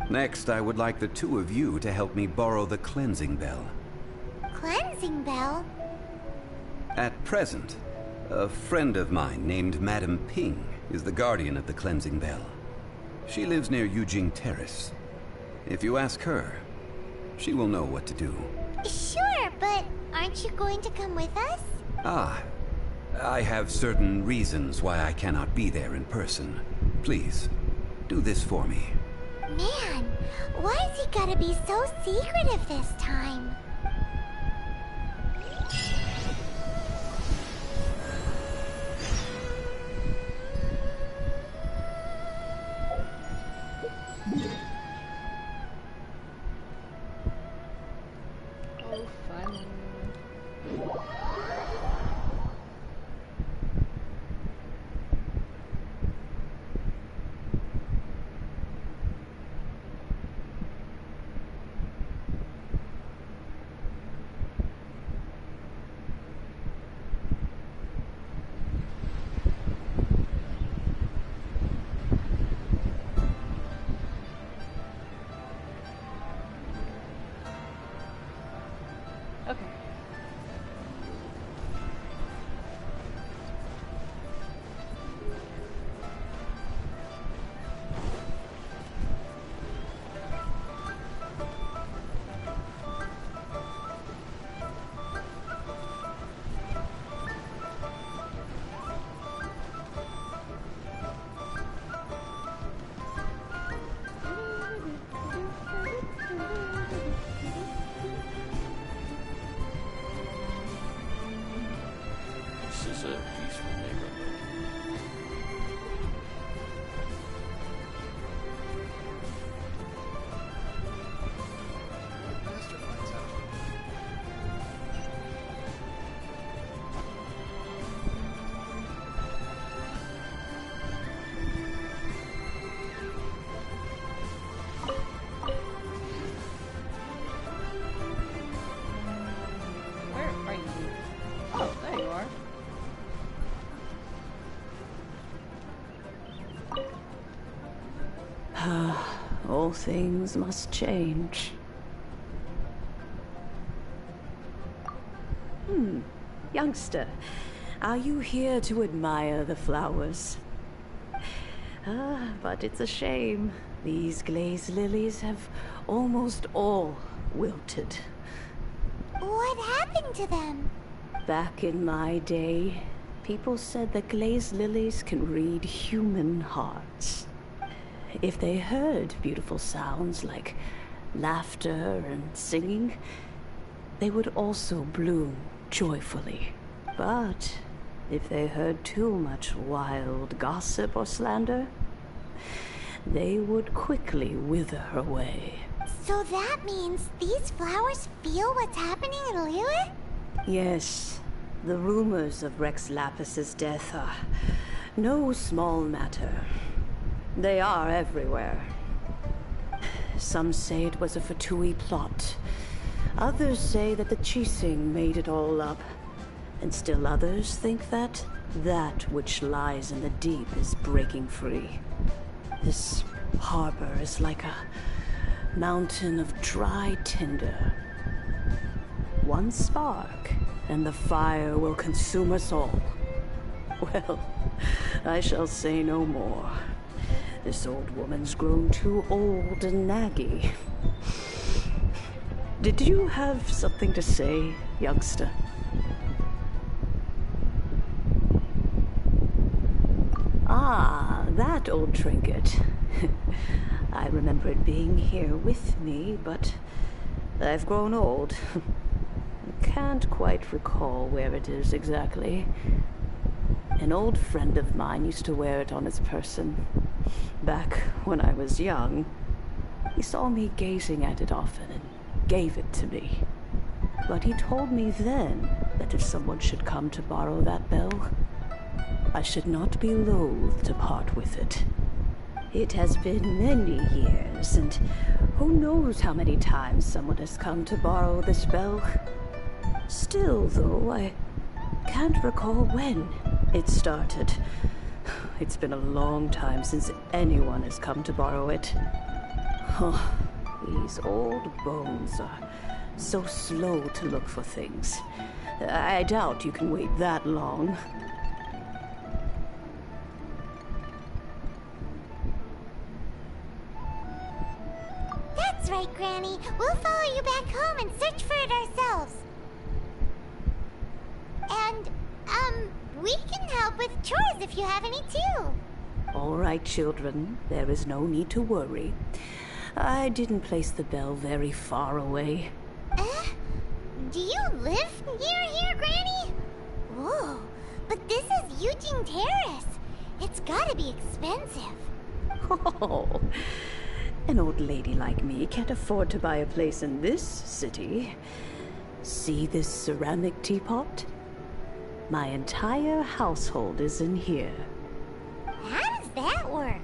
Next, I would like the 2 of you to help me borrow the cleansing bell. Cleansing bell? At present, a friend of mine named Madame Ping is the guardian of the cleansing bell. She lives near Yujing Terrace. If you ask her, she will know what to do. Sure, but aren't you going to come with us? Ah, I have certain reasons why I cannot be there in person. Please, do this for me. Man, why has he gotta be so secretive this time? is a peaceful neighborhood. Master finds out. Where are you? Oh, there you are. All things must change. Youngster, are you here to admire the flowers? But it's a shame. These glazed lilies have almost all wilted. What happened to them? Back in my day, people said that glazed lilies can read human hearts. If they heard beautiful sounds like laughter and singing, they would also bloom joyfully. But if they heard too much wild gossip or slander, they would quickly wither away. So that means these flowers feel what's happening in Liyue? Yes, the rumors of Rex Lapis's death are no small matter. They are everywhere. Some say it was a Fatui plot. Others say that the Chising made it all up. And still others think that which lies in the deep is breaking free. This harbor is like a mountain of dry tinder. One spark, and the fire will consume us all. Well, I shall say no more. This old woman's grown too old and naggy. Did you have something to say, youngster? Ah, that old trinket. I remember it being here with me, but I've grown old. Can't quite recall where it is exactly. An old friend of mine used to wear it on his person. Back when I was young, he saw me gazing at it often and gave it to me. But he told me then that if someone should come to borrow that bell, I should not be loath to part with it. It has been many years, and who knows how many times someone has come to borrow this bell. Still, though, I can't recall when it started. It's been a long time since anyone has come to borrow it. Oh, these old bones are so slow to look for things. I doubt you can wait that long. That's right, Granny. We'll follow you back home and search for it ourselves. And, we can help with chores if you have any too. All right, children. There is no need to worry. I didn't place the bell very far away. Do you live near here, Granny? Whoa, but this is Eugene Terrace. It's gotta be expensive. Oh, an old lady like me can't afford to buy a place in this city. See this ceramic teapot? My entire household is in here. How does that work?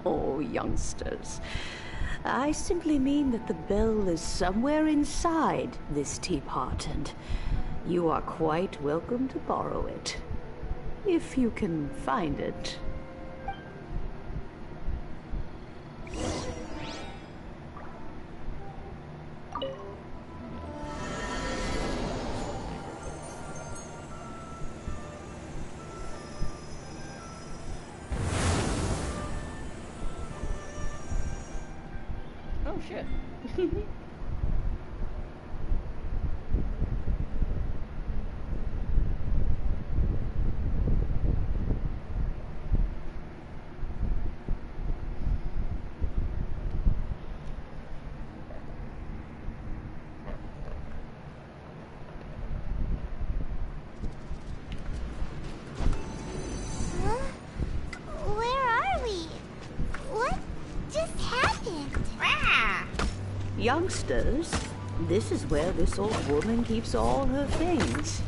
Oh, youngsters. I simply mean that the bell is somewhere inside this teapot, and you are quite welcome to borrow it. If you can find it. Oh shit. Youngsters, this is where this old woman keeps all her things.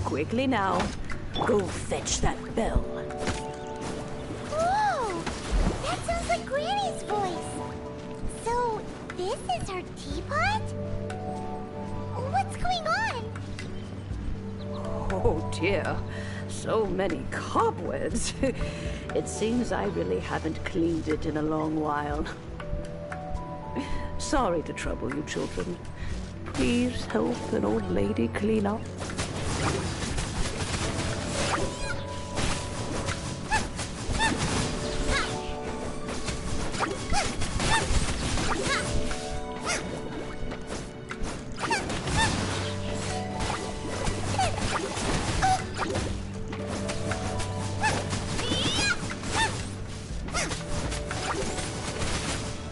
Quickly now, go fetch that bell. Whoa! That sounds like Granny's voice. So, this is her teapot? What's going on? Oh dear, so many cobwebs. It seems I really haven't cleaned it in a long while. Sorry to trouble you, children. Please help an old lady clean up.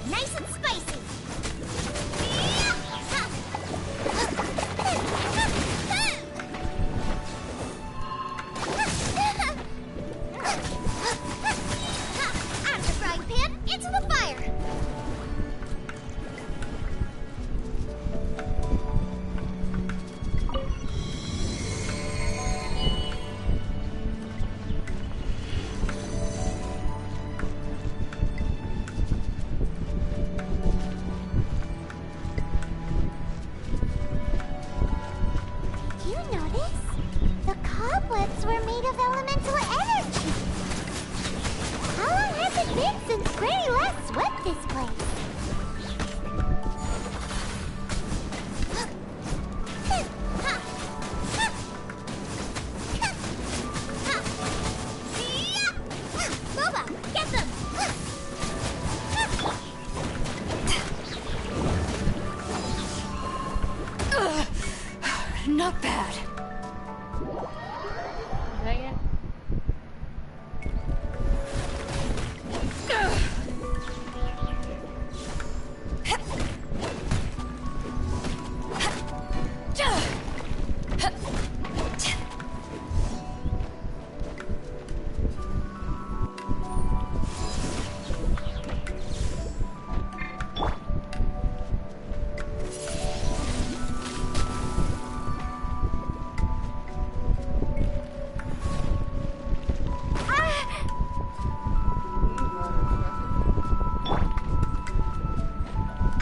Nice and spicy. Out of the frying pan, into the fire. You notice? The cobwebs were made of elemental energy. How long has it been since Granny last swept this place? Boba, get them! Not bad. Dang it.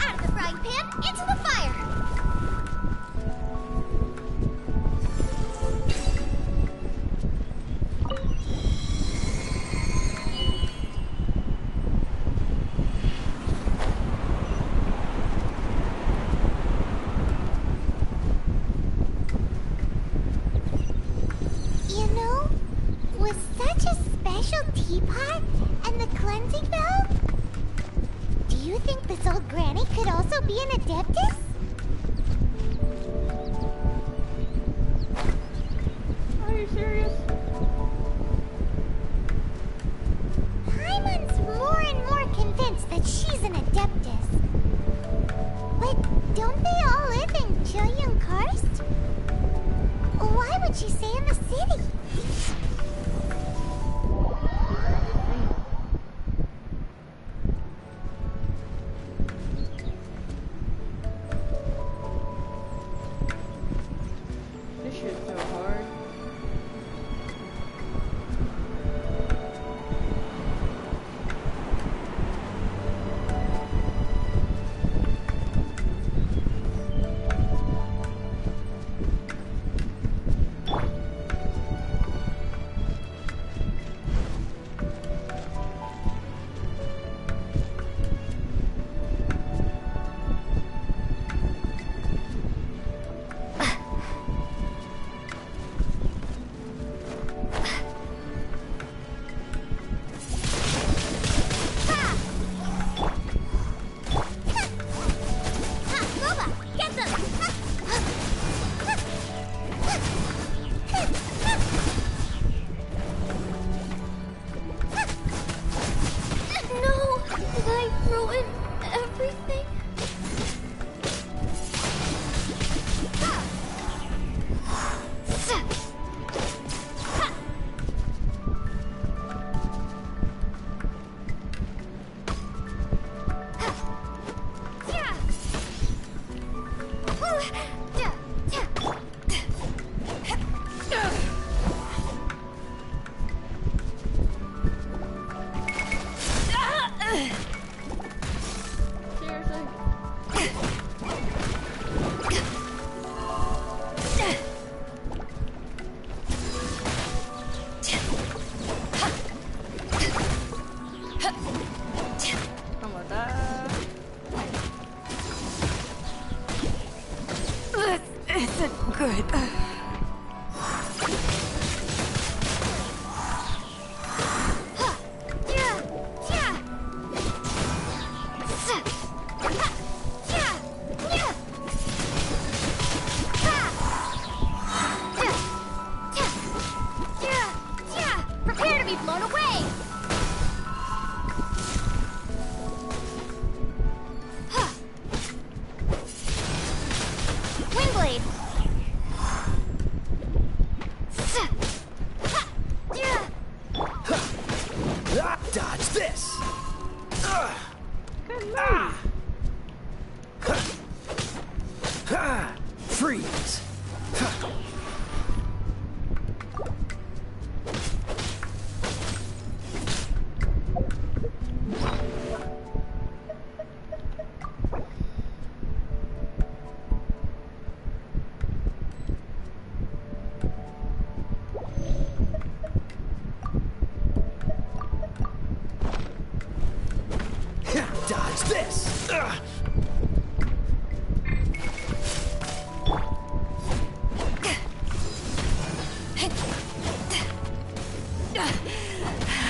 Out of the frying pan, into the fire! You know, with such a special teapot and the cleansing bell, do you think this old granny could also be an adeptus? Are you serious? Paimon's more and more convinced that she's an adeptus. But don't they all live in Julian Karst? Why would she stay in the city? This shit's so hard.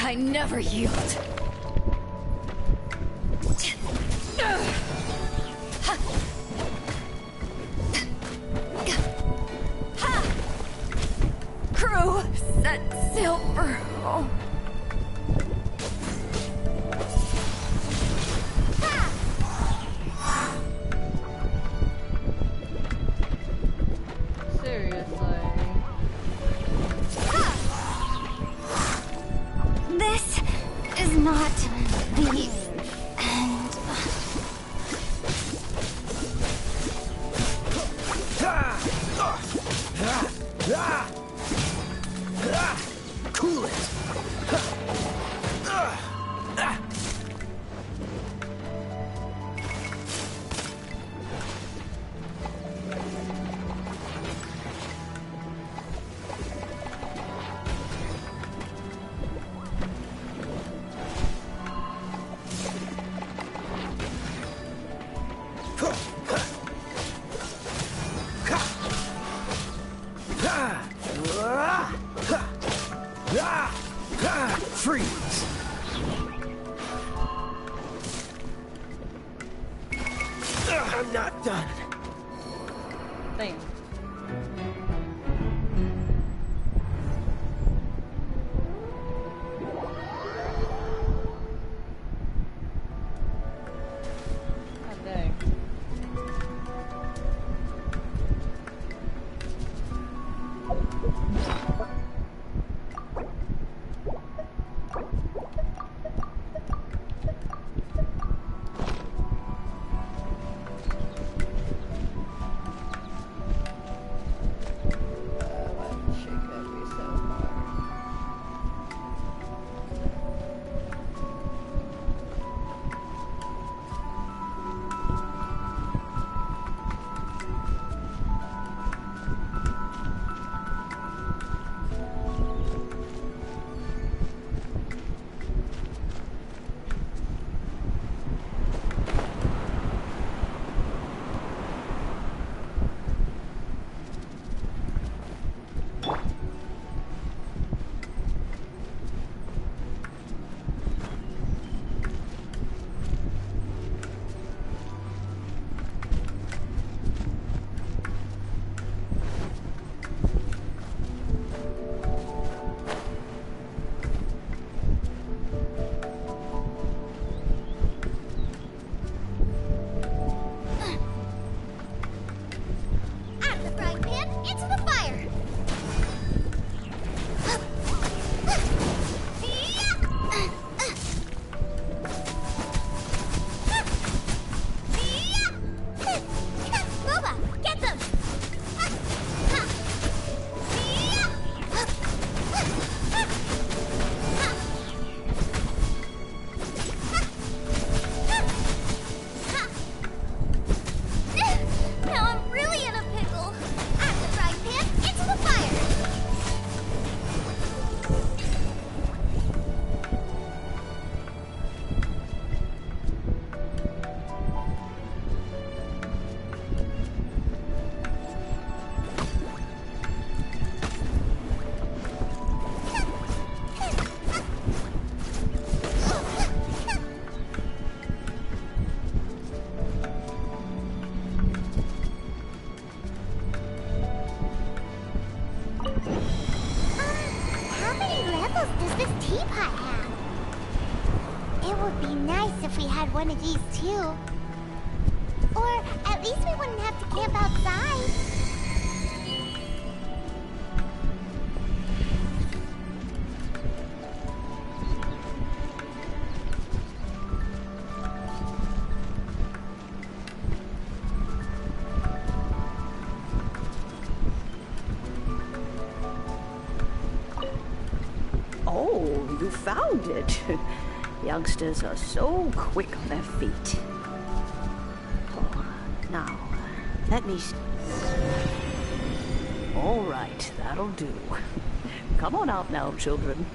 I never yield. Crew, set silver. Oh. This is not the end. Cool it. Freeze! I'm not done. Damn. God dang. One of these too. Or at least we wouldn't have to camp outside. Oh, you found it. Youngsters are so quick on their feet. Oh, now, let me... All right, that'll do. Come on out now, children.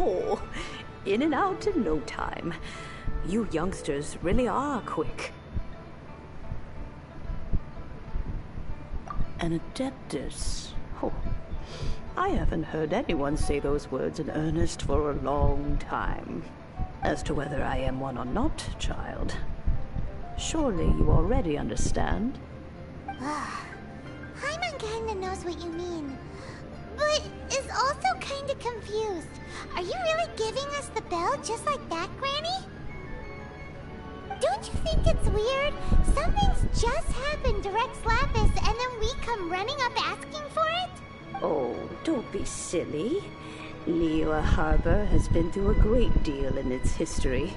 Oh, in and out in no time. You youngsters really are quick. An Adeptus? Oh, I haven't heard anyone say those words in earnest for a long time. As to whether I am one or not, child, surely you already understand. Paimon kinda knows what you mean, but is also kinda confused. Are you really giving us the bell just like that, Granny? Don't you think it's weird? Something's just happened to Rex Lapis and then we come running up asking for it? Oh, don't be silly. Liyue Harbor has been through a great deal in its history.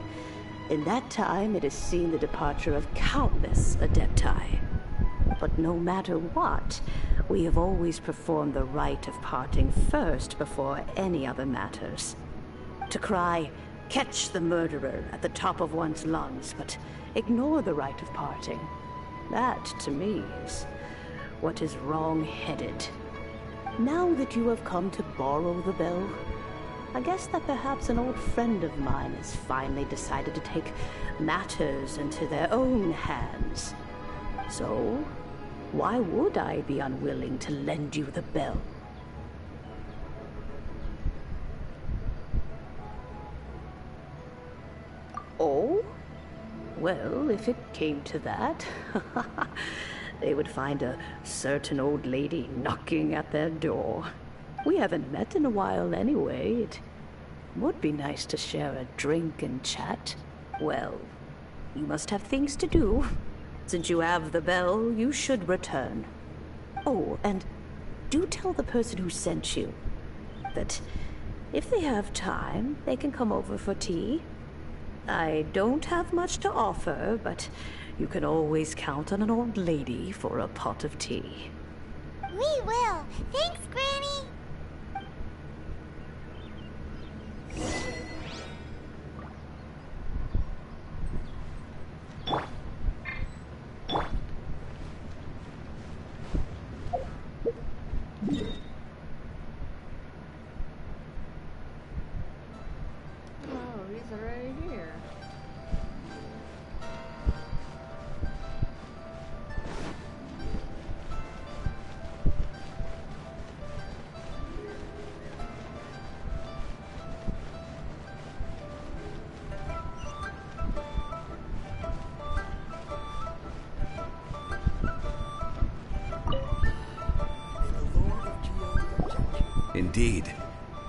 In that time, it has seen the departure of countless Adepti. But no matter what, we have always performed the rite of parting first before any other matters. To cry, "Catch the murderer," at the top of one's lungs, but ignore the rite of parting. That, to me, is what is wrong-headed. Now that you have come to borrow the bell, I guess that perhaps an old friend of mine has finally decided to take matters into their own hands. So, why would I be unwilling to lend you the bell? Oh? Well, if it came to that, they would find a certain old lady knocking at their door. We haven't met in a while anyway. It would be nice to share a drink and chat. Well, you must have things to do. Since you have the bell, you should return. Oh, and do tell the person who sent you that if they have time, they can come over for tea. I don't have much to offer, but you can always count on an old lady for a pot of tea. We will. Thanks, Granny. Oh, he's right here. Indeed,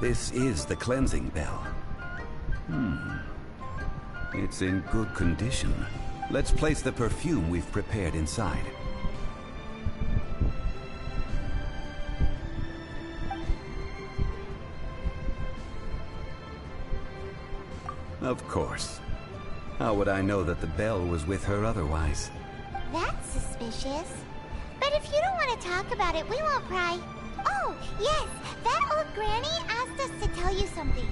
this is the cleansing bell. It's in good condition. Let's place the perfume we've prepared inside. Of course. How would I know that the bell was with her otherwise? That's suspicious. But if you don't want to talk about it, we won't pry. Oh, yes, that old granny asked us to tell you something.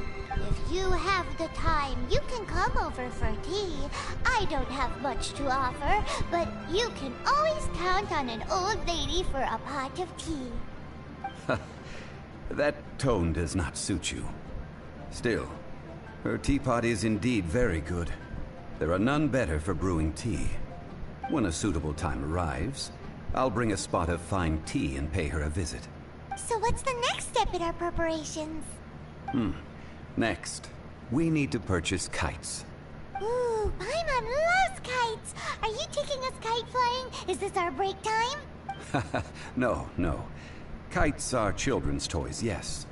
If you have the time, you can come over for tea. I don't have much to offer, but you can always count on an old lady for a pot of tea. That tone does not suit you. Still, her teapot is indeed very good. There are none better for brewing tea. When a suitable time arrives, I'll bring a spot of fine tea and pay her a visit. So what's the next step in our preparations? Next, we need to purchase kites. Ooh, Paimon loves kites! Are you taking us kite flying? Is this our break time? No. Kites are children's toys, yes.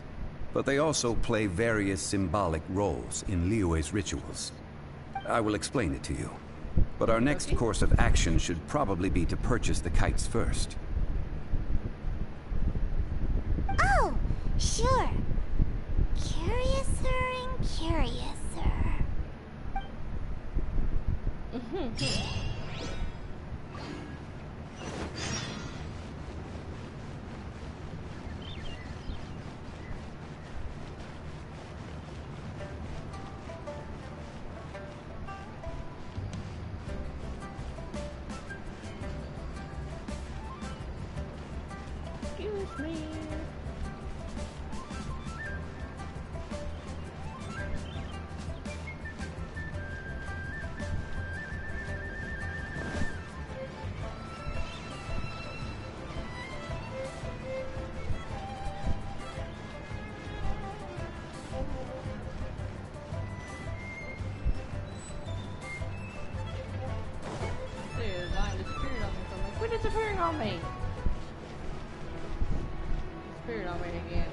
But they also play various symbolic roles in Liyue's rituals. I will explain it to you. But our next course of action should probably be to purchase the kites first. Oh, sure. Curiouser and curiouser. Excuse me. on me. Spirit on me again.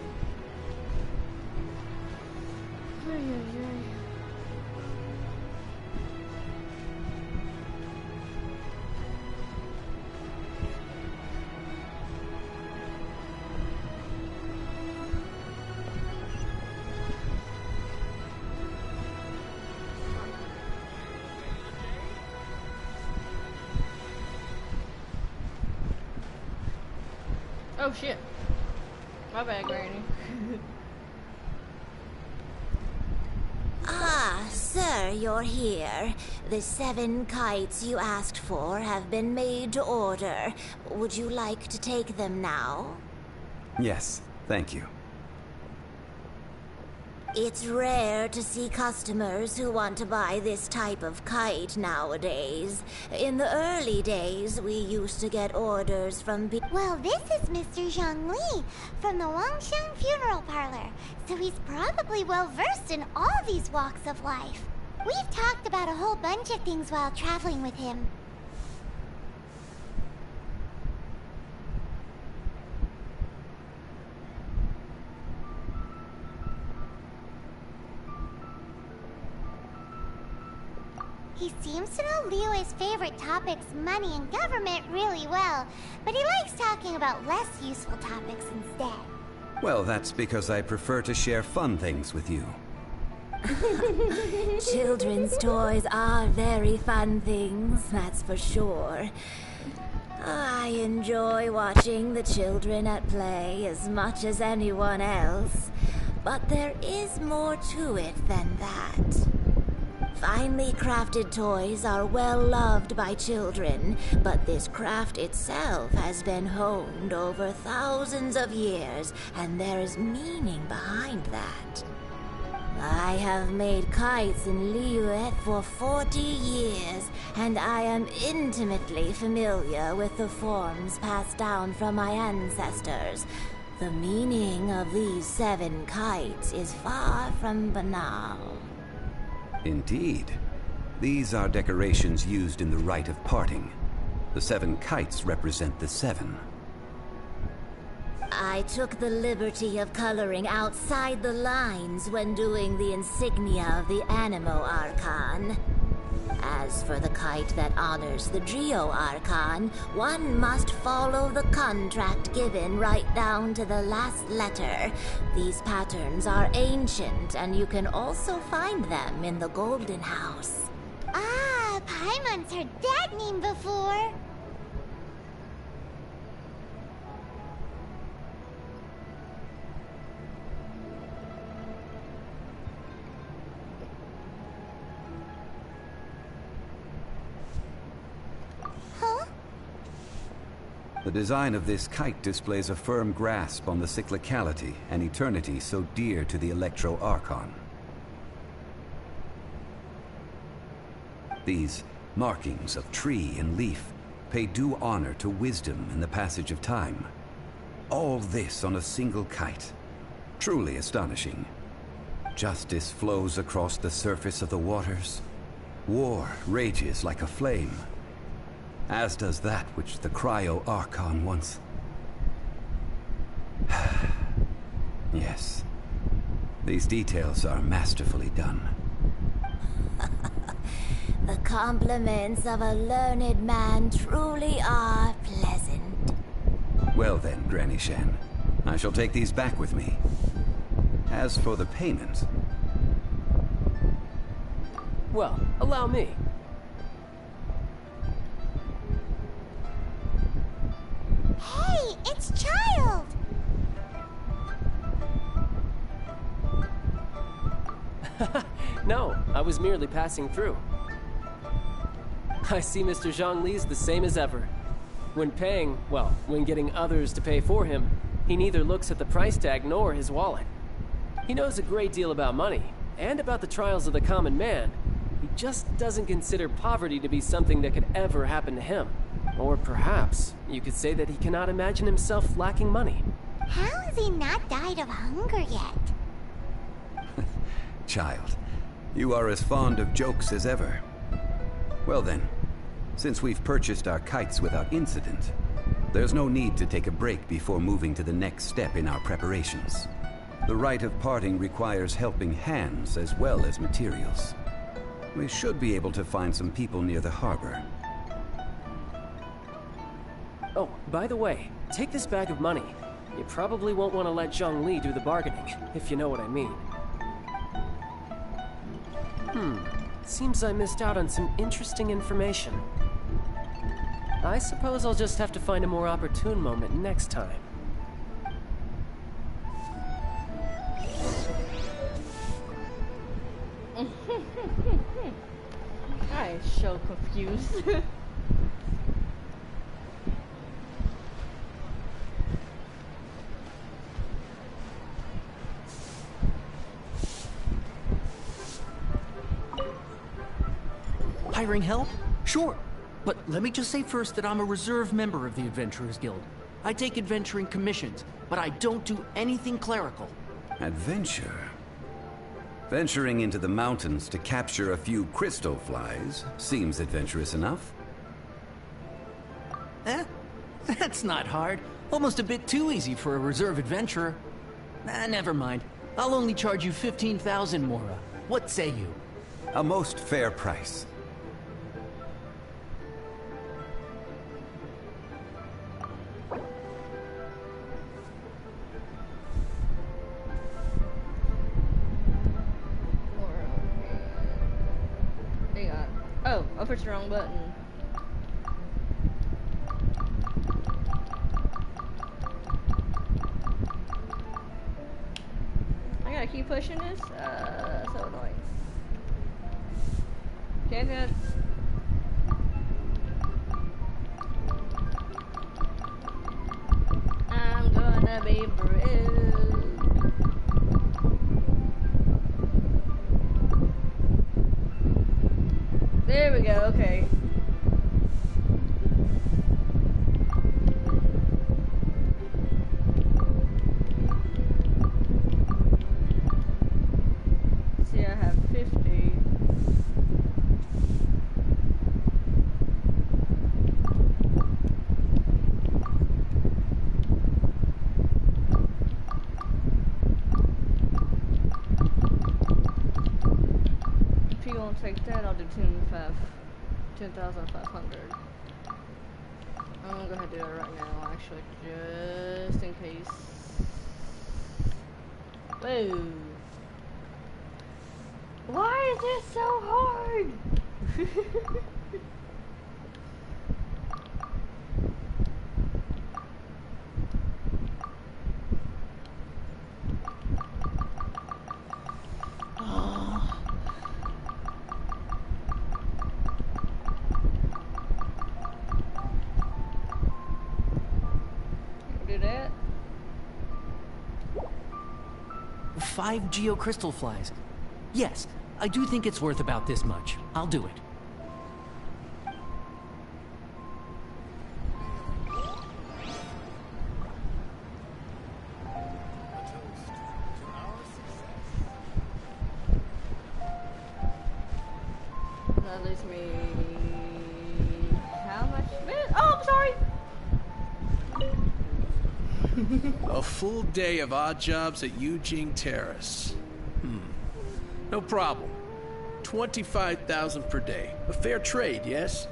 Ay, ay, ay. Oh shit. My bad, Granny. Ah, sir, you're here. The 7 kites you asked for have been made to order. Would you like to take them now? Yes, thank you. It's rare to see customers who want to buy this type of kite nowadays. In the early days, we used to get orders from Well, this is Mr. Zhongli from the Wangsheng Funeral Parlor, so he's probably well-versed in all these walks of life. We've talked about a whole bunch of things while traveling with him. He seems to know Liyue's favorite topics, money and government, really well, but he likes talking about less useful topics instead. Well, that's because I prefer to share fun things with you. Children's toys are very fun things, that's for sure. I enjoy watching the children at play as much as anyone else, but there is more to it than that. Finely crafted toys are well loved by children, but this craft itself has been honed over thousands of years, and there is meaning behind that. I have made kites in Liyue for 40 years, and I am intimately familiar with the forms passed down from my ancestors. The meaning of these 7 kites is far from banal. Indeed. These are decorations used in the rite of parting. The 7 kites represent the 7. I took the liberty of coloring outside the lines when doing the insignia of the Animo Archon. As for the kite that honors the Geo Archon, one must follow the contract given right down to the last letter. These patterns are ancient, and you can also find them in the Golden House. Ah, Paimon's heard that name before. The design of this kite displays a firm grasp on the cyclicality and eternity so dear to the Electro Archon. These markings of tree and leaf pay due honor to wisdom in the passage of time. All this on a single kite. Truly astonishing. Justice flows across the surface of the waters. War rages like a flame. As does that which the Cryo Archon once... Yes. These details are masterfully done. The compliments of a learned man truly are pleasant. Well then, Granny Shan, I shall take these back with me. As for the payment... Well, allow me. Hey, it's Child! No, I was merely passing through. I see Mr. Zhongli's the same as ever. When paying, well, when getting others to pay for him, he neither looks at the price tag nor his wallet. He knows a great deal about money, and about the trials of the common man. He just doesn't consider poverty to be something that could ever happen to him. Or perhaps, you could say that he cannot imagine himself lacking money. How has he not died of hunger yet? Child, you are as fond of jokes as ever. Well then, since we've purchased our kites without incident, There's no need to take a break before moving to the next step in our preparations. The rite of parting requires helping hands as well as materials. We should be able to find some people near the harbor. Oh, by the way, take this bag of money. You probably won't want to let Zhongli do the bargaining, if you know what I mean. Seems I missed out on some interesting information. I suppose I'll just have to find a more opportune moment next time. I am so confused. Hiring help? Sure. But let me just say first that I'm a reserve member of the Adventurers Guild. I take adventuring commissions, but I don't do anything clerical. Adventure? Venturing into the mountains to capture a few crystal flies seems adventurous enough. That's not hard. Almost a bit too easy for a reserve adventurer. Never mind. I'll only charge you 15,000 Mora. What say you? A most fair price. Hang on. Oh, I pushed the wrong button. I gotta keep pushing this? So annoying. Okay, good. I'm gonna be bruised. There we go, okay. See, I have 50. If you won't take that, I'll do 10,500. I'm gonna go ahead and do that right now, actually, just in case. Whoa. Why is this so hard? Do that. 5 geocrystal flies. Yes, I do think it's worth about this much. I'll do it. That leaves me how much? Oh, I'm sorry. A full day of odd jobs at Eugene Terrace. No problem. 25,000 per day. A fair trade, yes?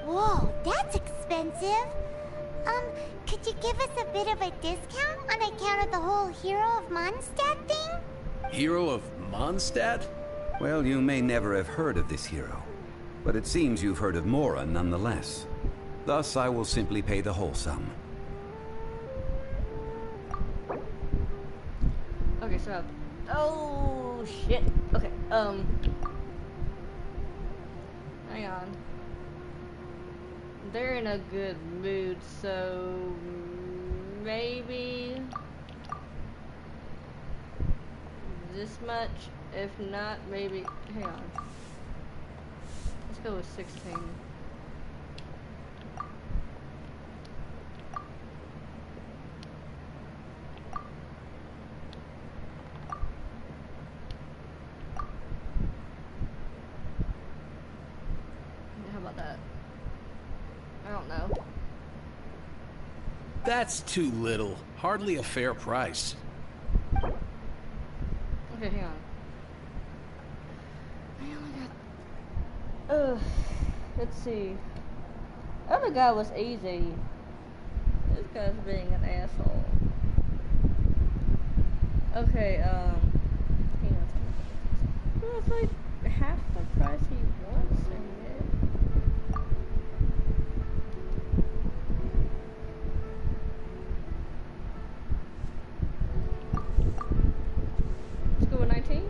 Whoa, that's expensive. Could you give us a bit of a discount on account of the whole Hero of Mondstadt thing? Hero of Mondstadt? Well, you may never have heard of this hero, but it seems you've heard of Mora nonetheless. Thus, I will simply pay the whole sum. Okay, so oh shit. Okay, hang on. They're in a good mood, so maybe this much. If not, maybe. Hang on. Let's go with 16. How about that? I don't know. That's too little. Hardly a fair price. Okay, hang on. I only got... let's see. Other guy was easy. This guy's being an asshole. Okay, hang on. Well, it's like half the price he wants to get. Let's go with 19.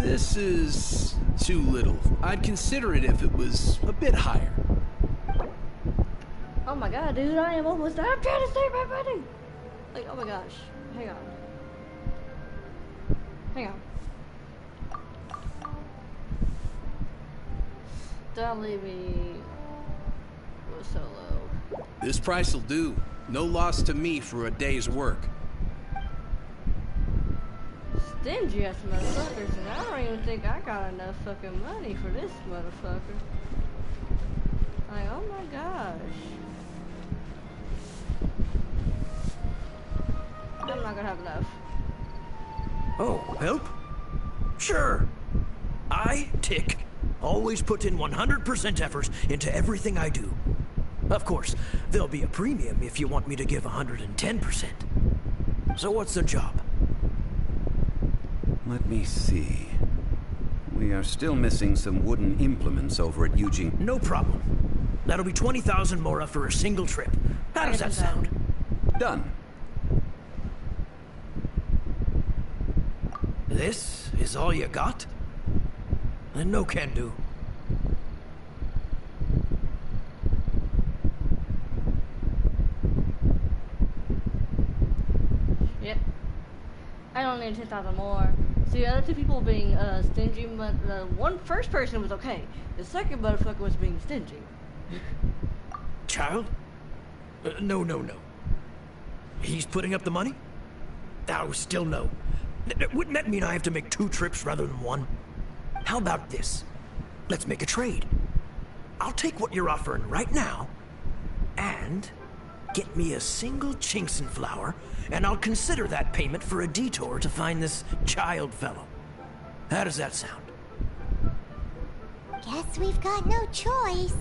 This is too little. I'd consider it if it was a bit higher. Oh my god, dude, I am almost done. I'm trying to save my money! Like, oh my gosh. Hang on. Hang on. Don't leave me so low. This price will do. No loss to me for a day's work. Stingy ass motherfuckers, and I don't even think I got enough fucking money for this motherfucker. Like, oh my gosh. I'm not gonna have enough. Oh, help? Sure. I, Tick, always put in 100% effort into everything I do. Of course, there'll be a premium if you want me to give 110%. So what's the job? Let me see. We are still missing some wooden implements over at Eugene. No problem. That'll be 20,000 mora for a single trip. How does that sound? Done. This is all you got? Then no can do. Yep. I don't need 10,000 more. See, the other two people being stingy, but the first person was okay. The second motherfucker was being stingy. Child? No. He's putting up the money? Oh, still no. Wouldn't that mean I have to make 2 trips rather than 1? How about this? Let's make a trade. I'll take what you're offering right now, and get me a single Genshin flower, and I'll consider that payment for a detour to find this child fellow. How does that sound? Guess we've got no choice.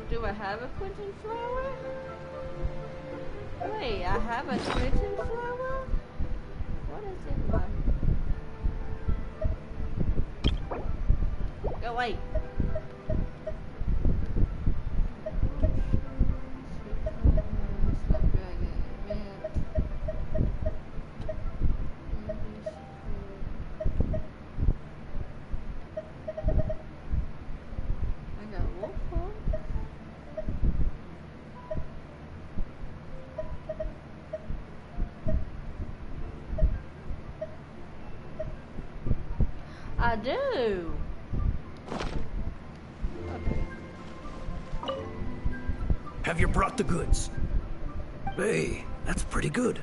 Do I have a Quentin flower? Wait, I have a Quentin flower? What is in my... Go away. I do. Okay. Have you brought the goods? Hey, that's pretty good.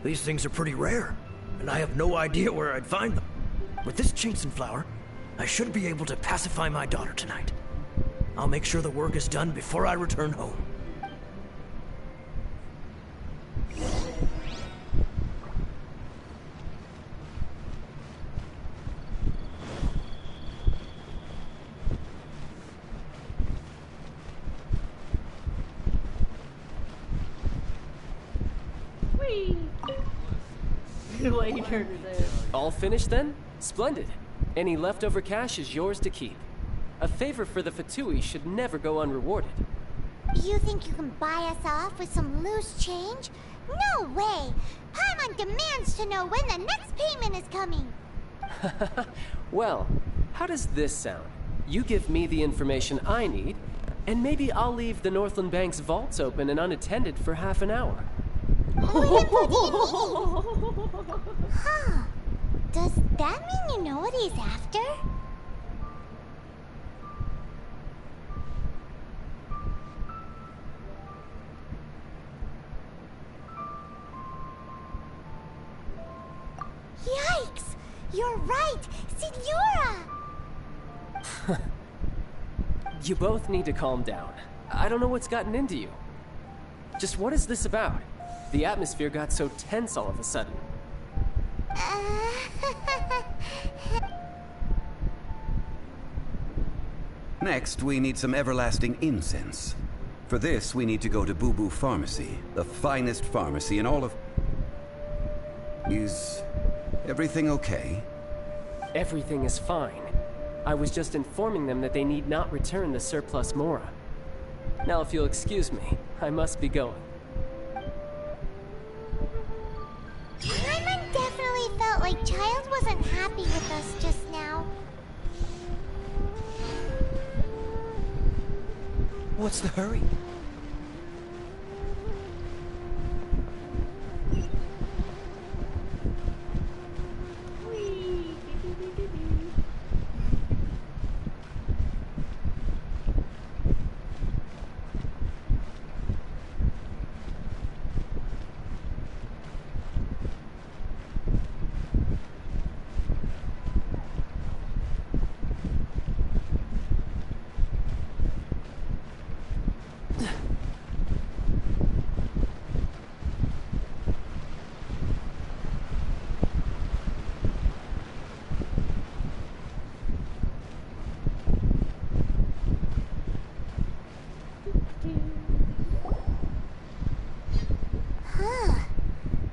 These things are pretty rare, and I have no idea where I'd find them. With this Genshin flower, I should be able to pacify my daughter tonight. I'll make sure the work is done before I return home. All finished then? Splendid. Any leftover cash is yours to keep. A favor for the Fatui should never go unrewarded. You think you can buy us off with some loose change? No way! Paimon demands to know when the next payment is coming! Well, how does this sound? You give me the information I need, and maybe I'll leave the Northland Bank's vaults open and unattended for half an hour. Huh. Does that mean you know what he's after? Yikes! You're right! Signora! You both need to calm down. I don't know what's gotten into you. Just what is this about? The atmosphere got so tense all of a sudden. Next, we need some everlasting incense. For this, we need to go to Boo Boo Pharmacy, the finest pharmacy in all of... Is everything okay? Everything is fine. I was just informing them that they need not return the surplus Mora. Now, if you'll excuse me, I must be going. Paimon definitely felt like Child wasn't happy with us just now. What's the hurry?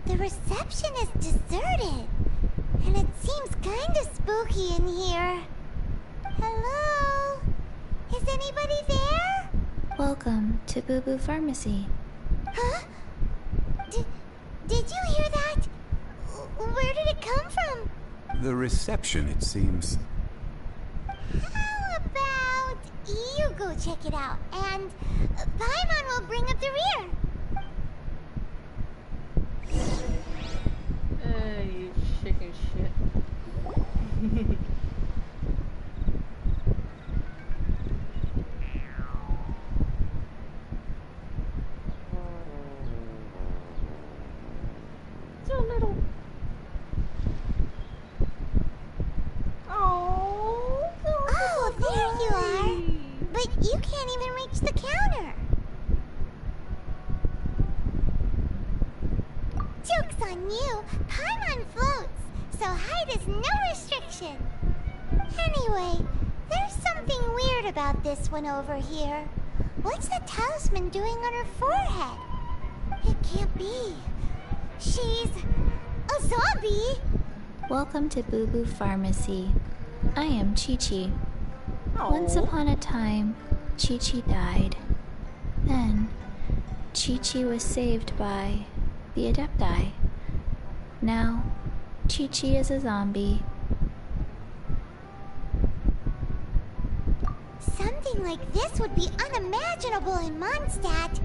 The reception is deserted. And it seems kinda spooky in here. Hello? Is anybody there? Welcome to Boo Boo Pharmacy. Huh? Did you hear that? Where did it come from? The reception, it seems. How about you go check it out, and Paimon will bring up the rear. You chicken shit. So little. Oh, there you are. But you can't even reach the counter. Joke's on you. Paimon floats, so height is no restriction. Anyway, there's something weird about this one over here. What's the talisman doing on her forehead? It can't be. She's a zombie. Welcome to Boo Boo Pharmacy. I am Chi-Chi. Once upon a time, Chi-Chi died. Then, Chi-Chi was saved by the Adepti. Now, Chi-Chi is a zombie. Something like this would be unimaginable in Mondstadt.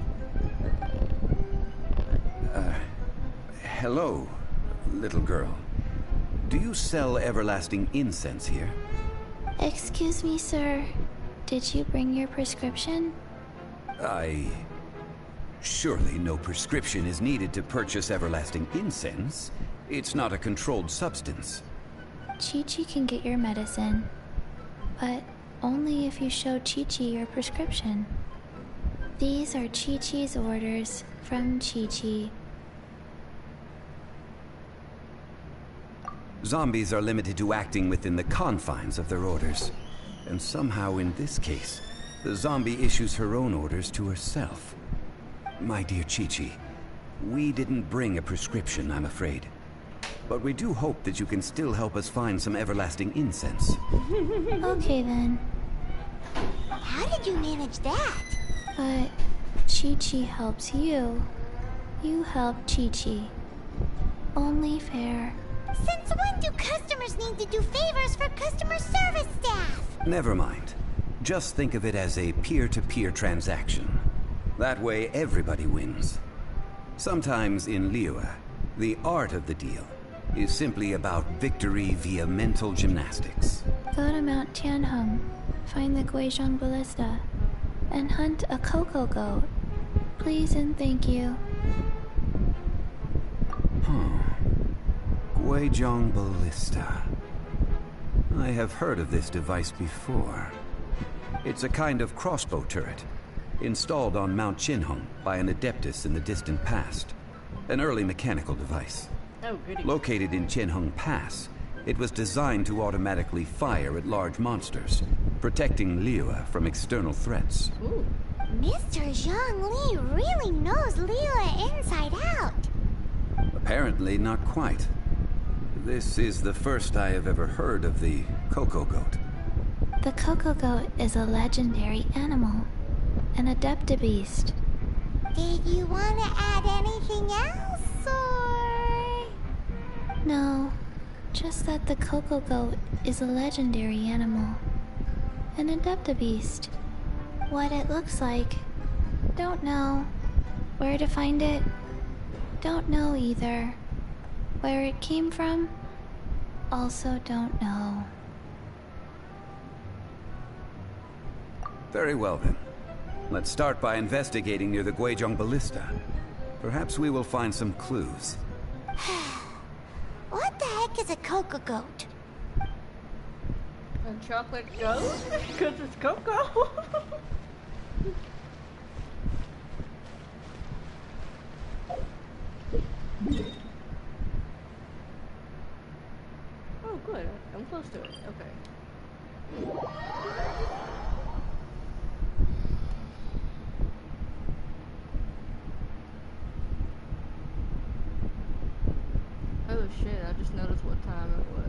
Hello, little girl. Do you sell everlasting incense here? Excuse me, sir. Did you bring your prescription? Surely no prescription is needed to purchase everlasting incense. It's not a controlled substance. Chi-Chi can get your medicine, but only if you show Chi-Chi your prescription. These are Chi-Chi's orders from Chi-Chi. Zombies are limited to acting within the confines of their orders. And somehow in this case, the zombie issues her own orders to herself. My dear Chi-Chi, we didn't bring a prescription, I'm afraid. But we do hope that you can still help us find some everlasting incense. Okay then. How did you manage that? But Chi-Chi helps you You help Chi-Chi. Only fair. Since when do customers need to do favors for customer service staff? Never mind. Just think of it as a peer-to-peer transaction. That way, everybody wins. Sometimes in Liyue, the art of the deal is simply about victory via mental gymnastics. Go to Mount Tianheng, find the Guizhong Ballista, and hunt a cocoa goat. Please and thank you. Guizhong Ballista. I have heard of this device before. It's a kind of crossbow turret, installed on Mount Tianheng by an adeptus in the distant past. An early mechanical device. Oh, goody. Located in Tianheng Pass, it was designed to automatically fire at large monsters, protecting Liyue from external threats. Ooh. Mr. Zhang Li really knows Liyue inside out. Apparently not quite. This is the first I have ever heard of the cocoa goat. The cocoa goat is a legendary animal, an adeptabeast. Did you want to add anything else, or...? No, just that the cocoa goat is a legendary animal, an adeptabeast. What it looks like, don't know. Where to find it, don't know either. Where it came from, also don't know. Very well then. Let's start by investigating near the Guizhong Ballista. Perhaps we will find some clues. What the heck is a cocoa goat? A chocolate goat? Because it's cocoa? Oh, good. I'm close to it. Okay. Oh shit, I just noticed what time it was.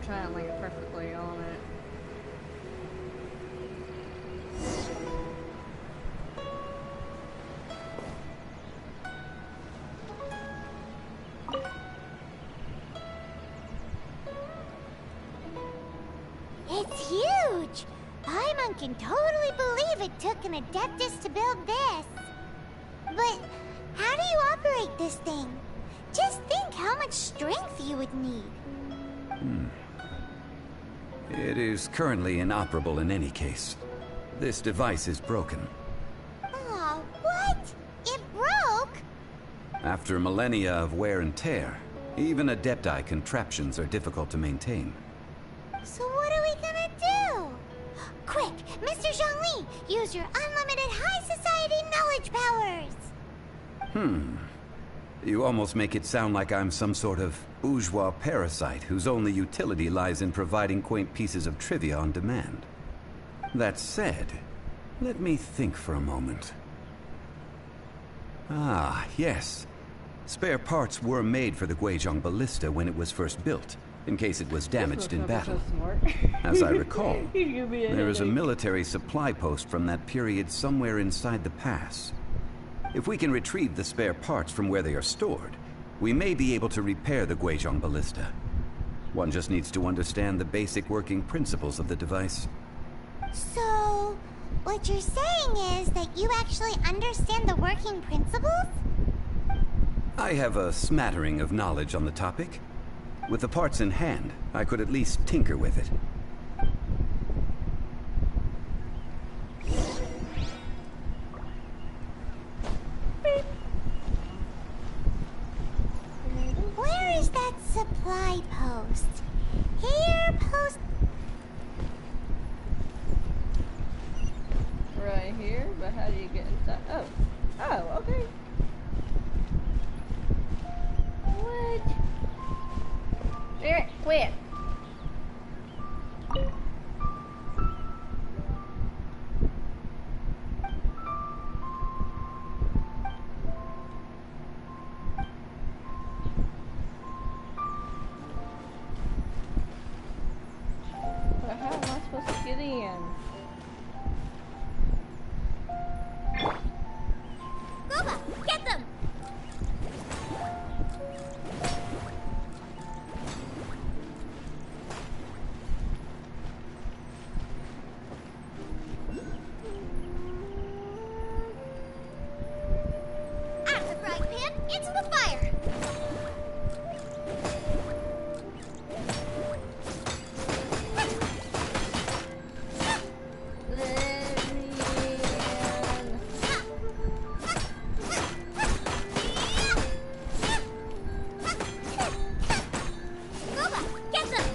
Try and lay it perfectly on it. It's huge! Paimon can totally believe it took an adeptus to build this. But how do you operate this thing? Just think how much strength you would need. It is currently inoperable in any case. This device is broken. Aw, what? It broke? After millennia of wear and tear, even Adepti contraptions are difficult to maintain. So what are we gonna do? Quick, Mr. Zhongli, use your unlimited high society knowledge powers! You almost make it sound like I'm some sort of bourgeois parasite whose only utility lies in providing quaint pieces of trivia on demand. That said, let me think for a moment. Ah, yes. Spare parts were made for the Guizhong Ballista when it was first built, in case it was damaged in battle. As I recall, there is a military supply post from that period somewhere inside the pass. If we can retrieve the spare parts from where they are stored, we may be able to repair the Guizhong Ballista. One just needs to understand the basic working principles of the device. So, what you're saying is that you actually understand the working principles? I have a smattering of knowledge on the topic. With the parts in hand, I could at least tinker with it. Where is that post. Here, post. Right here, but how do you get inside? Oh. Oh, okay. What? There, quit. But how am I supposed to get in? Goba, get them! Out of the frying pan, into the fire! Goba, get them!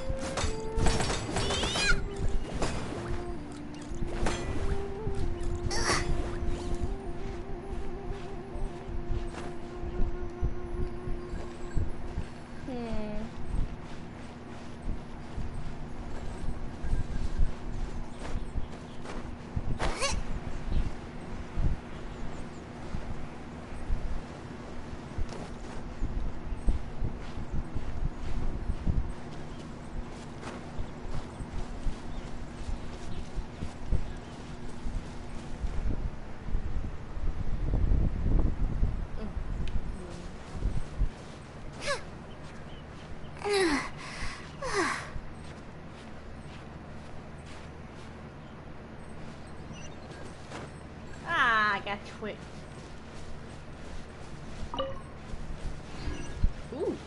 Ah, I got tricked. Ooh.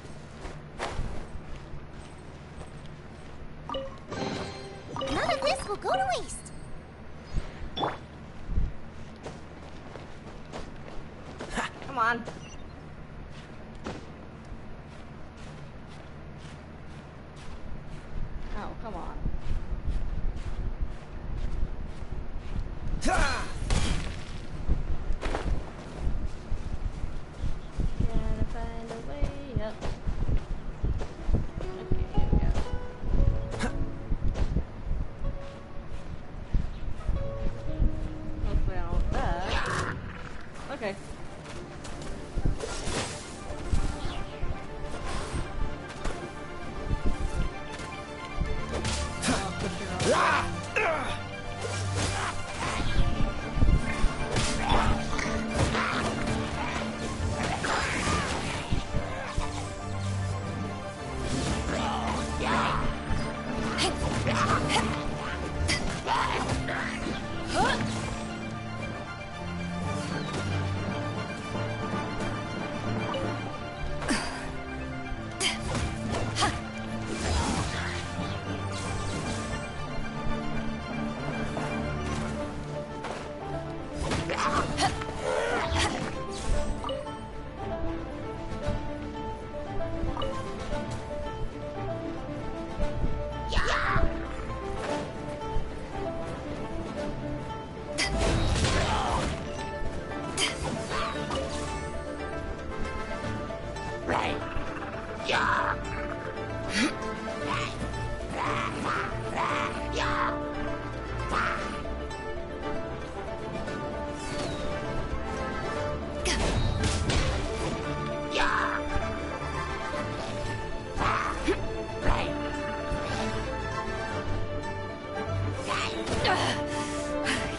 None of this will go to waste. Come on. Oh, come on. Gotta find a way up. Okay, here we go. Hopefully I don't die. Okay.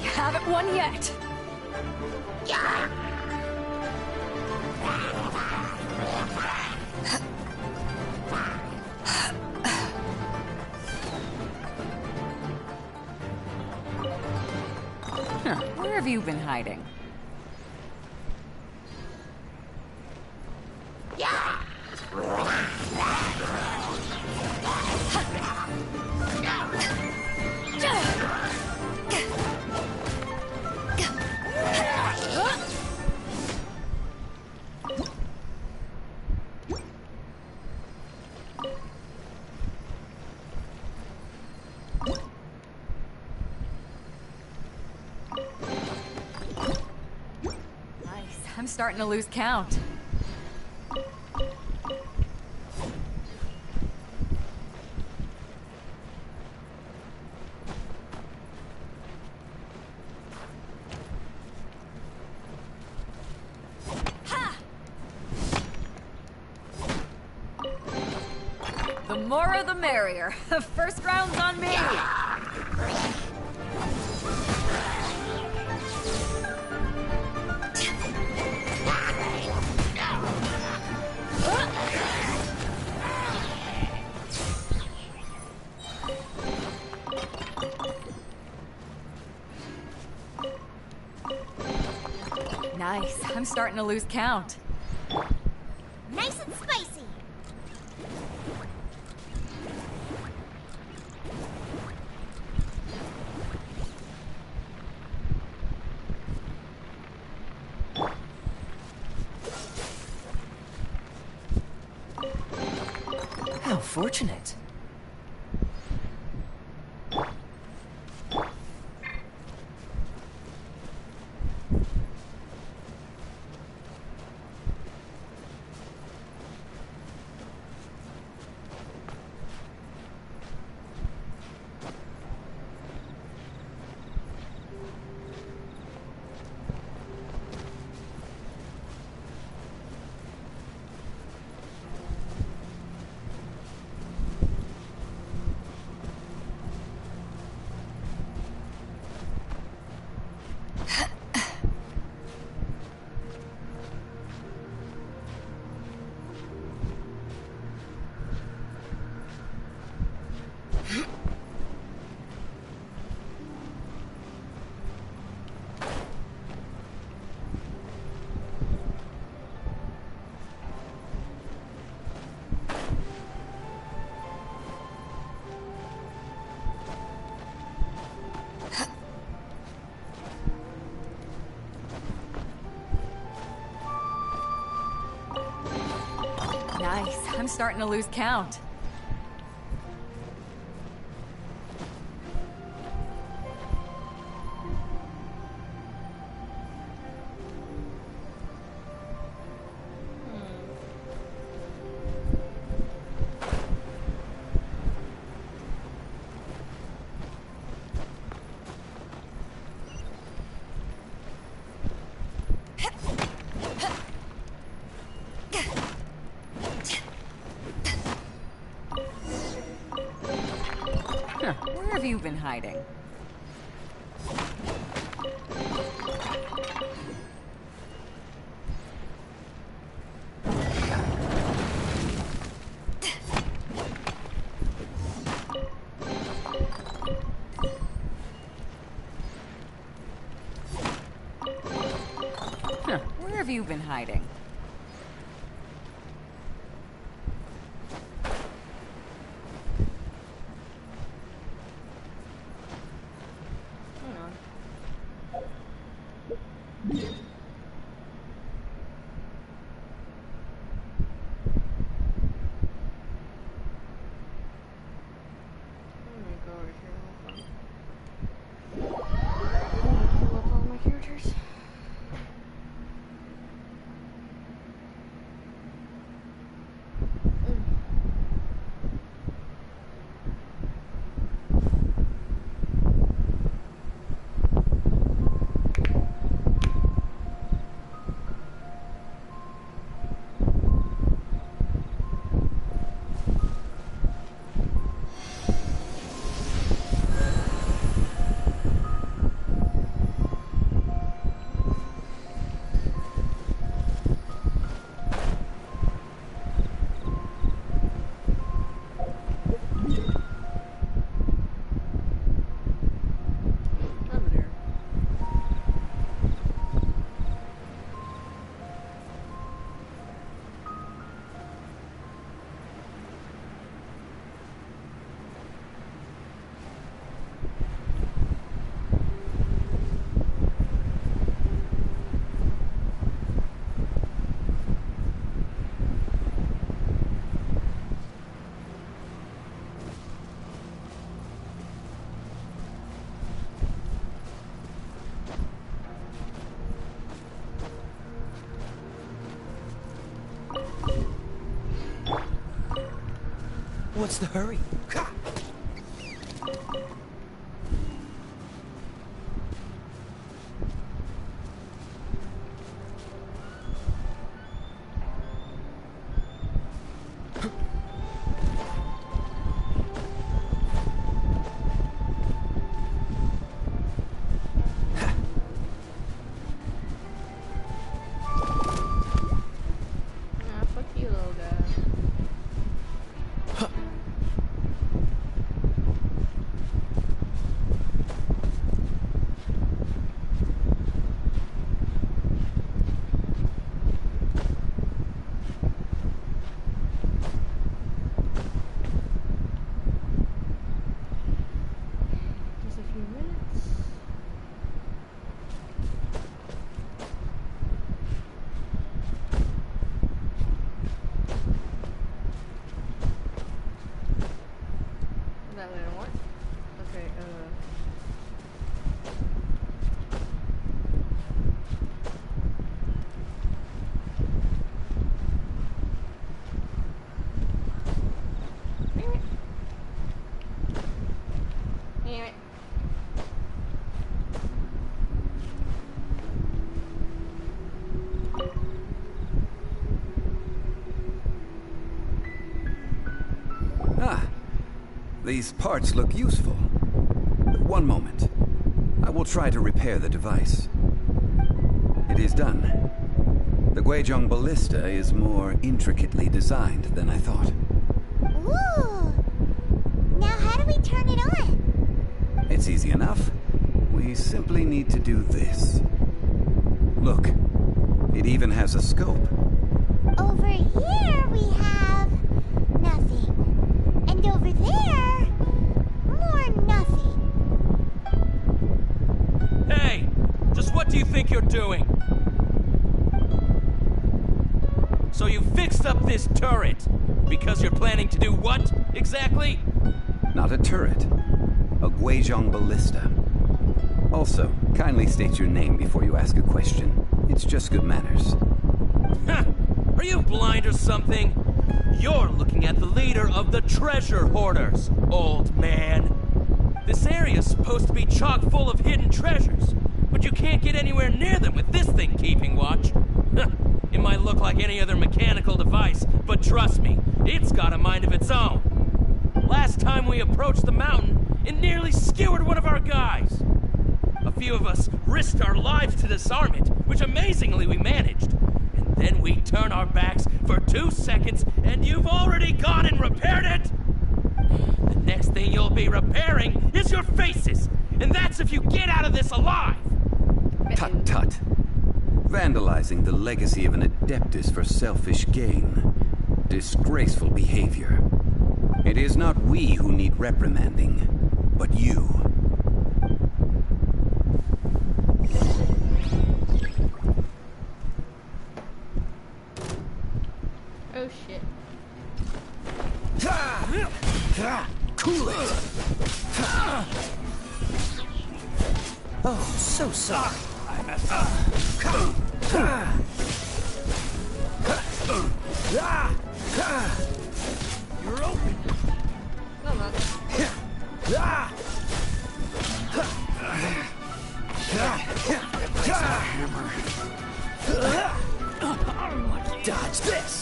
You haven't won yet. Huh, where have you been hiding? I'm starting to lose count. The more the merrier. First round's on me! Nice. I'm starting to lose count. Nice and spicy. How fortunate. Nice. I'm starting to lose count. Where have you been hiding? Where have you been hiding? What's the hurry? Ah, fuck you, little guy. Just a few minutes. That way I don't want. Okay, Damn it. Ah, these parts look useful. One moment. I will try to repair the device. It is done. The Guizhong ballista is more intricately designed than I thought. Ooh! Now how do we turn it on? It's easy enough. We simply need to do this. Look, it even has a scope. Over here we have nothing. And over there, more nothing. Hey! Just what do you think you're doing? So you fixed up this turret because you're planning to do what, exactly? Not a turret. A Guizhong ballista. Also, kindly state your name before you ask a question. It's just good manners. Are you blind or something? You're looking at the leader of the treasure hoarders, old man. This area's supposed to be chock full of hidden treasures, but you can't get anywhere near them with this thing keeping watch. It might look like any other mechanical device, but trust me, it's got a mind of its own. Last time we approached the mountain, it nearly skewered one of our guys. A few of us risked our lives to disarm it, which amazingly we managed. And then we turn our backs for 2 seconds, and you've already gone and repaired it! The next thing you'll be repairing is your faces, and that's if you get out of this alive! Tut tut. Vandalizing the legacy of an adeptus for selfish gain. Disgraceful behavior. It is not we who need reprimanding, but you. Oh shit. Cool it! Oh, so sorry. You're open. No, no. Dodge this.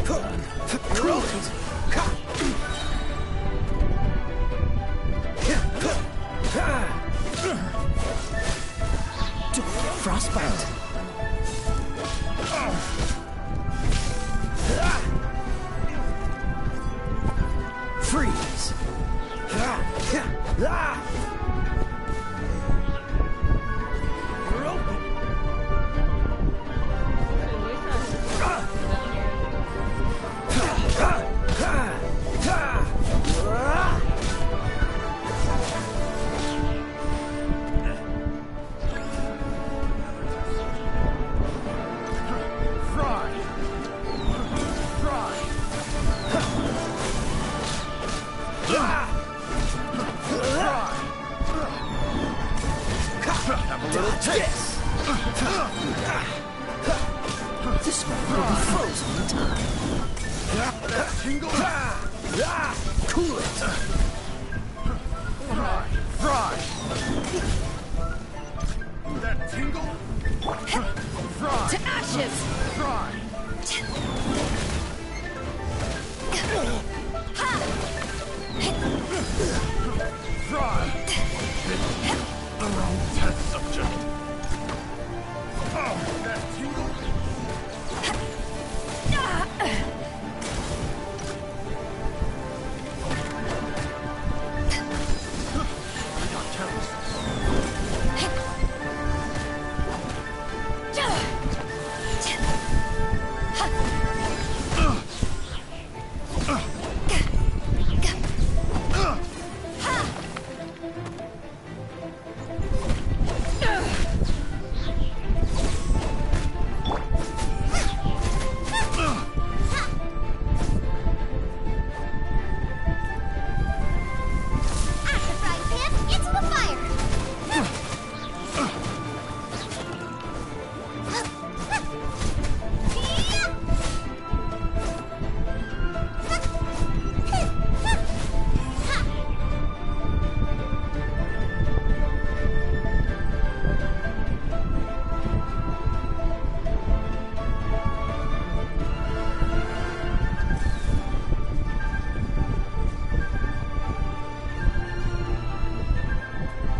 Cool it. Frostbite. Freeze. You're open. Have a little taste. This one will be frozen in time. That tingle? Cool it! Fry! That tingle? Fry! To ashes! Fry! Fry! The wrong test subject. Oh, that tingle? I got careless.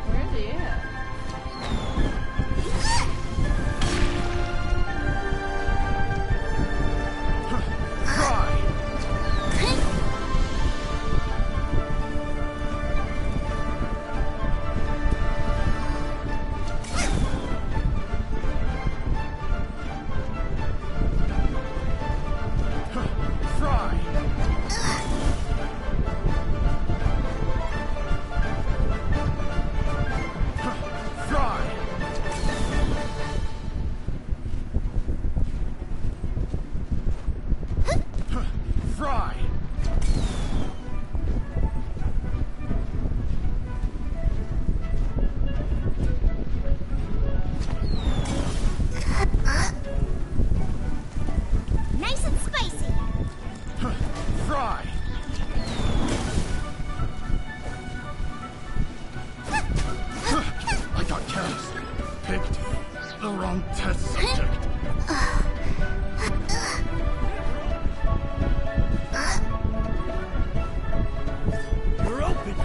Where's he at? Fry! Nice and spicy. Fry! I got careless. Picked the wrong test subject. You're open!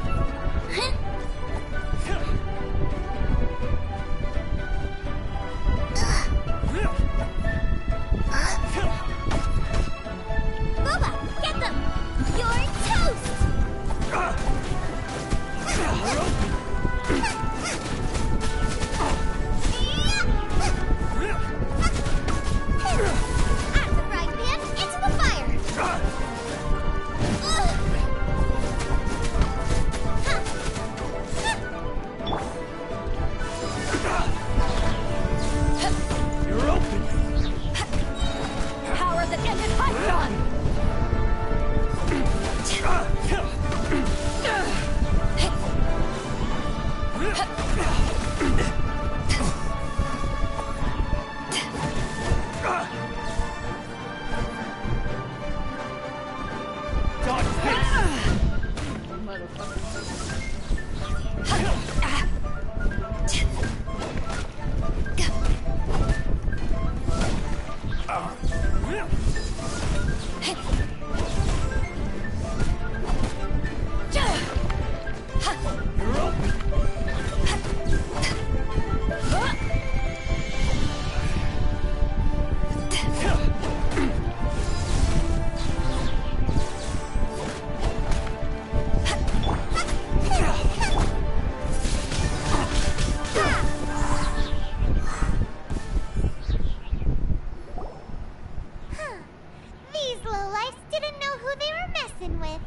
Boba, get them! You're toast! At the frying pan, into the fire! You're open! Power that ended Python! These lowlifes didn't know who they were messing with.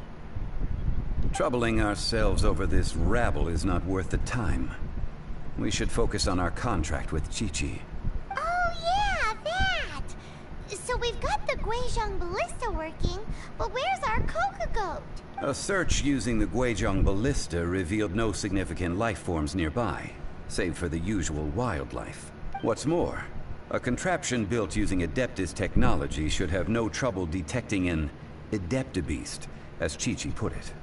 Troubling ourselves over this rabble is not worth the time. We should focus on our contract with Chi-Chi. Oh yeah, that! So we've got the Guizhong Ballista working, but where's our Coca Goat? A search using the Guizhong Ballista revealed no significant life forms nearby, save for the usual wildlife. What's more, a contraption built using Adeptus technology should have no trouble detecting an Adeptabeast, as Chi-Chi put it.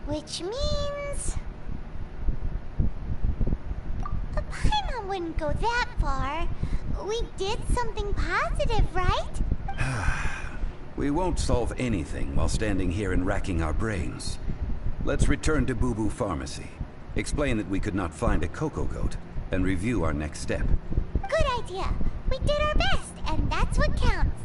Which means... Paimon wouldn't go that far. We did something positive, right? We won't solve anything while standing here and racking our brains. Let's return to Boo Boo Pharmacy. Explain that we could not find a Coco Goat, and review our next step. Good idea. We did our best, and that's what counts.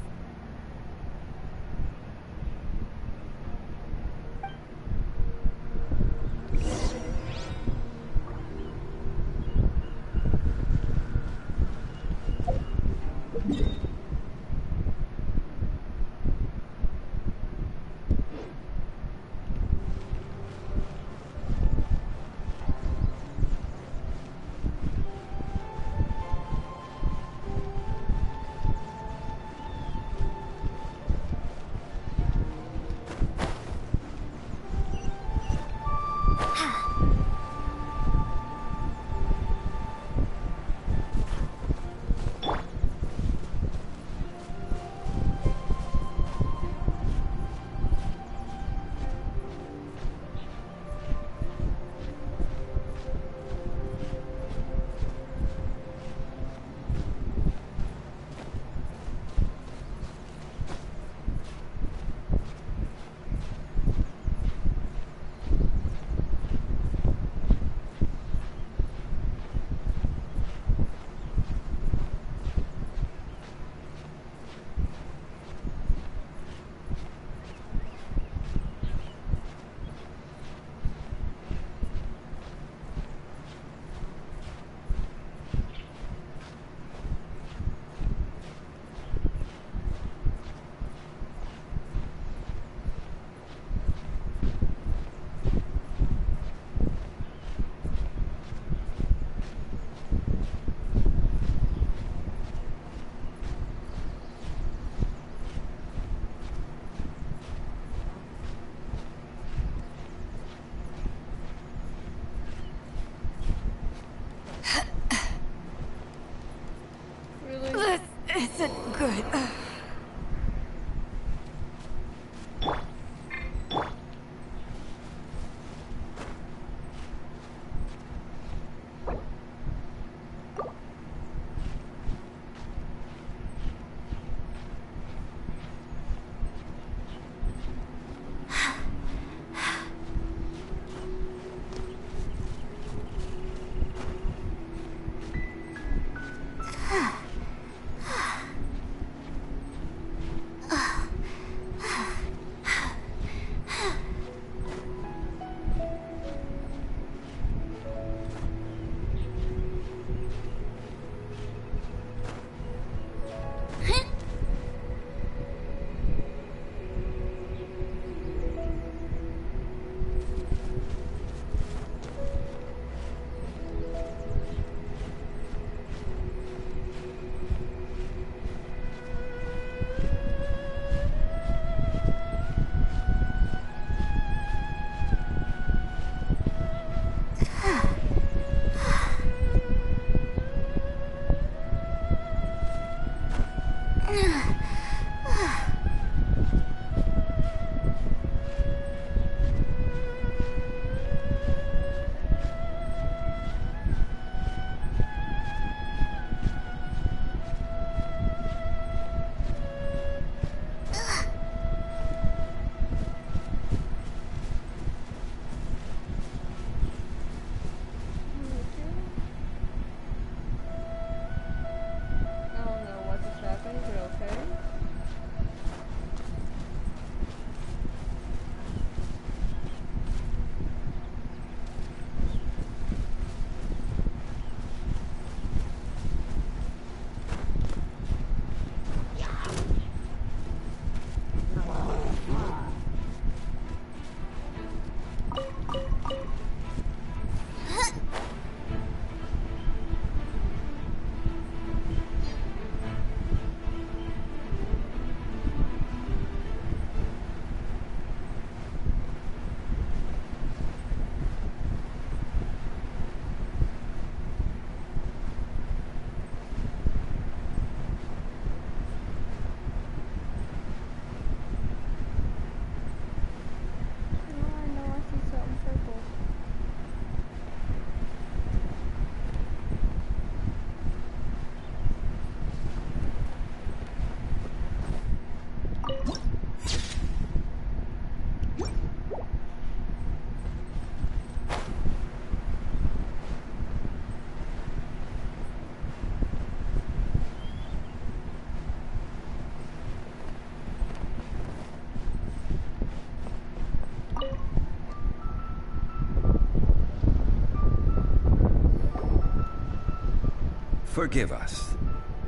Forgive us.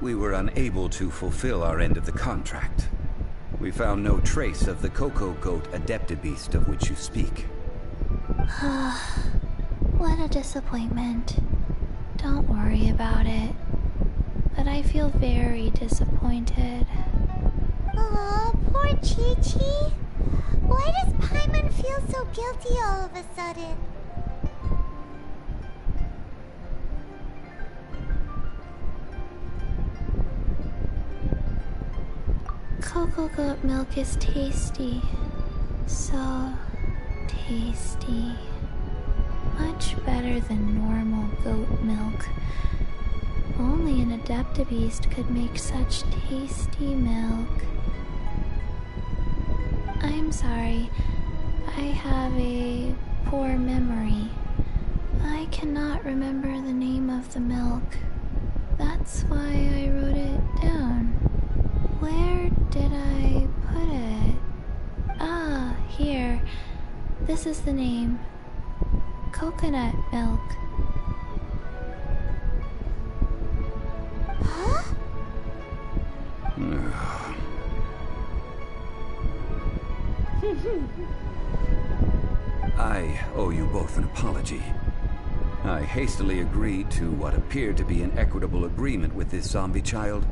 We were unable to fulfill our end of the contract. We found no trace of the Cocoa Goat Adeptabeast of which you speak. What a disappointment. Don't worry about it. But I feel very disappointed. Aw, poor Chi-Chi. Why does Paimon feel so guilty all of a sudden? Cocoa goat milk is tasty. So tasty. Much better than normal goat milk. Only an Adeptabeast could make such tasty milk. I'm sorry. I have a poor memory. I cannot remember the name of the milk. That's why I wrote it down. Where did I put it? Ah, here. This is the name. Coconut milk. Huh? I owe you both an apology. I hastily agreed to what appeared to be an equitable agreement with this zombie child,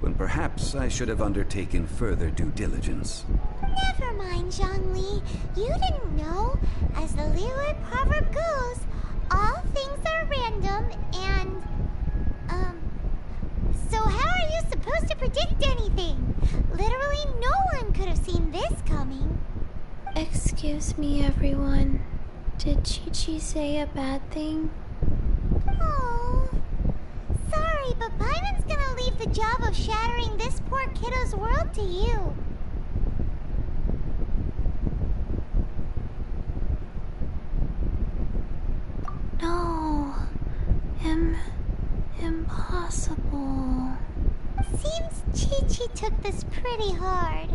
when perhaps I should have undertaken further due diligence. Never mind, Zhongli. You didn't know. As the Liyue proverb goes, all things are random and... So how are you supposed to predict anything? Literally no one could have seen this coming. Excuse me, everyone. Did Chi-Chi say a bad thing? Oh, sorry, but Paimon's gonna leave the job of shattering this poor kiddo's world to you. No. Impossible. Seems Chi-Chi took this pretty hard.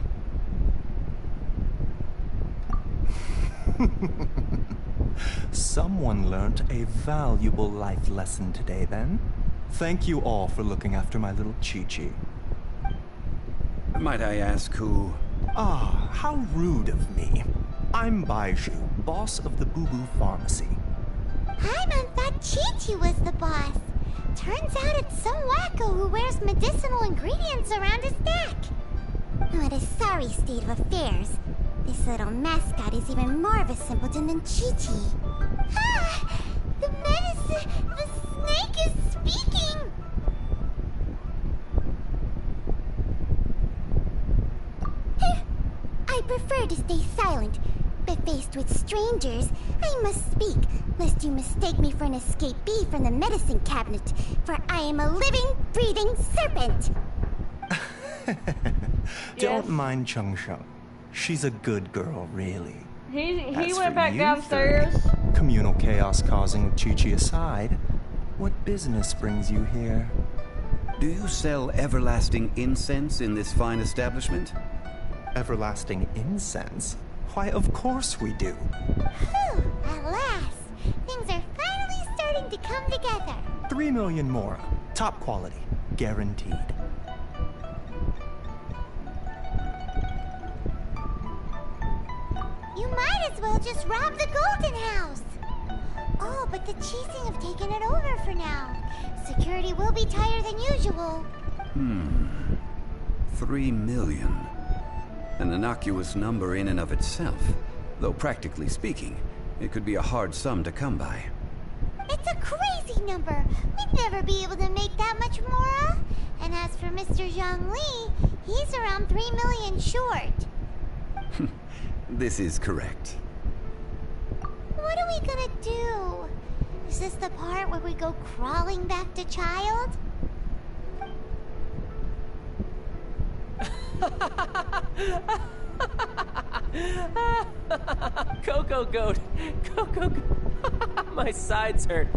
Someone learnt a valuable life lesson today, then. Thank you all for looking after my little Chi-Chi. Might I ask who... Ah, how rude of me. I'm Baiju, boss of the Boo Boo Pharmacy. Paimon thought Chi-Chi was the boss. Turns out it's some wacko who wears medicinal ingredients around his neck. What a sorry state of affairs. This little mascot is even more of a simpleton than Chi-Chi. Ah! The medicine... The snake is speaking! I prefer to stay silent, but faced with strangers, I must speak, lest you mistake me for an escapee from the medicine cabinet, for I am a living, breathing serpent! Don't mind Chung Sheng. She's a good girl, really. He went back downstairs. Communal chaos causing with Chi-Chi aside, what business brings you here? Do you sell everlasting incense in this fine establishment? Everlasting incense? Why, of course we do. Whew, at last! Things are finally starting to come together. 3 million more. Top quality. Guaranteed. You might as well just rob the Golden House! Oh, but the Cheesing have taken it over for now. Security will be tighter than usual. 3 million. An innocuous number in and of itself, though practically speaking, it could be a hard sum to come by. It's a crazy number. We'd never be able to make that much more. And as for Mr. Zhongli, he's around 3 million short. This is correct. What are we gonna do? Is this the part where we go crawling back to child? Cocoa goat! Cocoa goat! My sides hurt.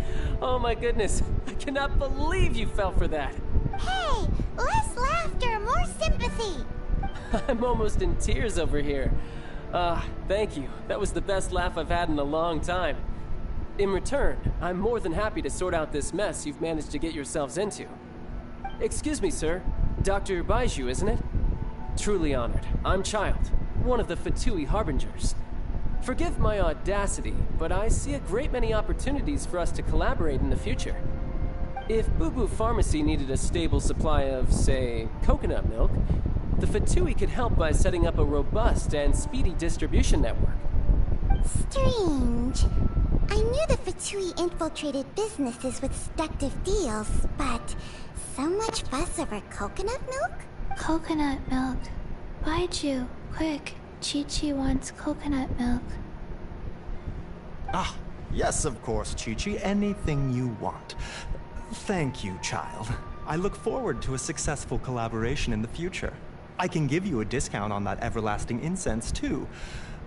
Oh my goodness. I cannot believe you fell for that. Hey! Less laughter, more sympathy! I'm almost in tears over here. Thank you. That was the best laugh I've had in a long time. In return, I'm more than happy to sort out this mess you've managed to get yourselves into. Excuse me, sir. Dr. Baiju, isn't it? Truly honored. I'm Child, one of the Fatui Harbingers. Forgive my audacity, but I see a great many opportunities for us to collaborate in the future. If Boo Boo Pharmacy needed a stable supply of, say, coconut milk, the Fatui could help by setting up a robust and speedy distribution network. Strange. I knew the Fatui infiltrated businesses with seductive deals, but so much fuss over coconut milk? Coconut milk. Baiju, quick. Chi-Chi wants coconut milk. Ah, yes, of course, Chi-Chi. Anything you want. Thank you, Child. I look forward to a successful collaboration in the future. I can give you a discount on that everlasting incense, too.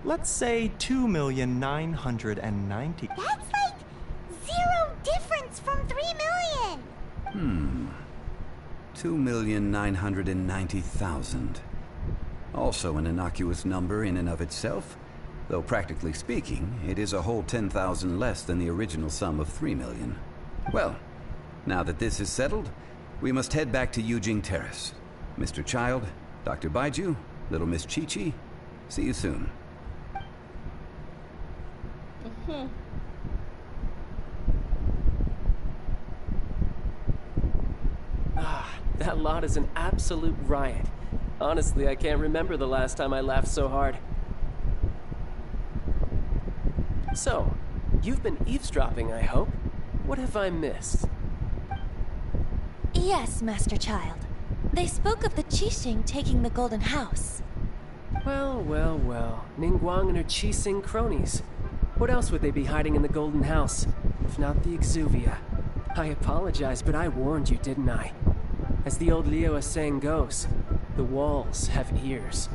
Let's say 2,990,000. That's like 0 difference from 3 million! 2,990,000. Also an innocuous number in and of itself, though practically speaking, it is a whole 10,000 less than the original sum of 3 million. Well, now that this is settled, we must head back to Yujing Terrace. Mr. Child, Dr. Baiju, little Miss Chi-Chi, see you soon. That lot is an absolute riot. Honestly, I can't remember the last time I laughed so hard. So, you've been eavesdropping, I hope? What have I missed? Yes, Master Child. They spoke of the Qixing taking the Golden House. Well, well, well. Ningguang and her Qixing cronies. What else would they be hiding in the Golden House, if not the Exuvia? I apologize, but I warned you, didn't I? As the old Liyue saying goes, the walls have ears.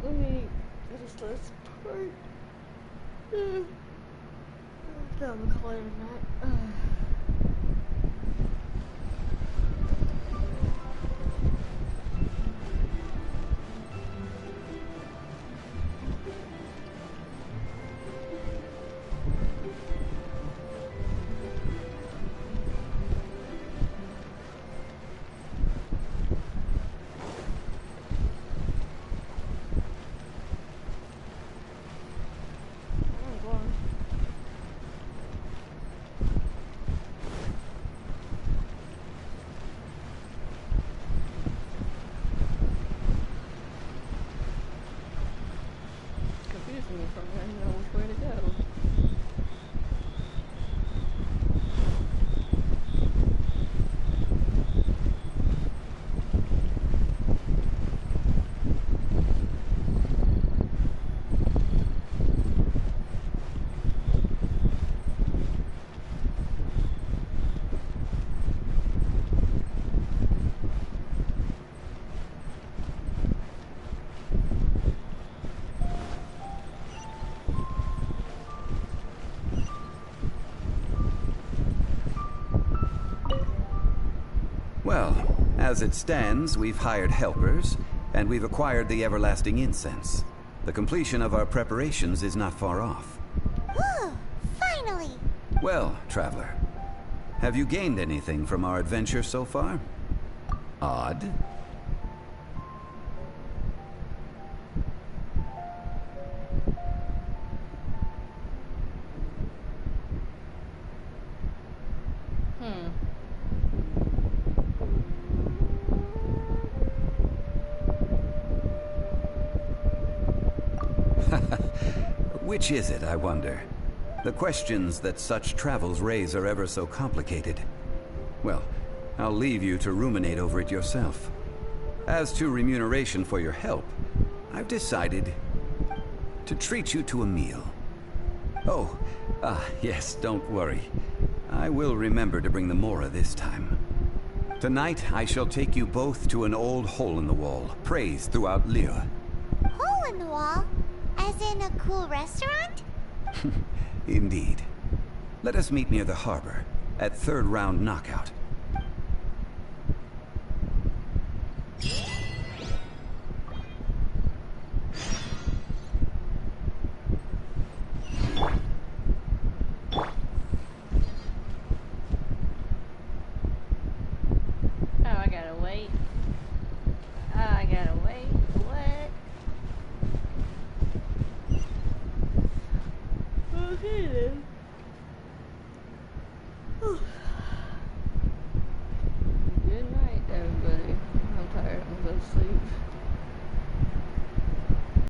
Let me finish this part. Down the clarinet. Confusing me from I didn't know which way to go. Well, as it stands, we've hired helpers, and we've acquired the everlasting incense. The completion of our preparations is not far off. Whew, finally! Well, traveler, have you gained anything from our adventure so far? Odd? Which is it, I wonder? The questions that such travels raise are ever so complicated. Well, I'll leave you to ruminate over it yourself. As to remuneration for your help, I've decided to treat you to a meal. Oh, yes, don't worry. I will remember to bring the Mora this time. Tonight, I shall take you both to an old hole-in-the-wall, praised throughout Liyue. Hole in the wall? As in a cool restaurant? Indeed. Let us meet near the harbor, at third round knockout.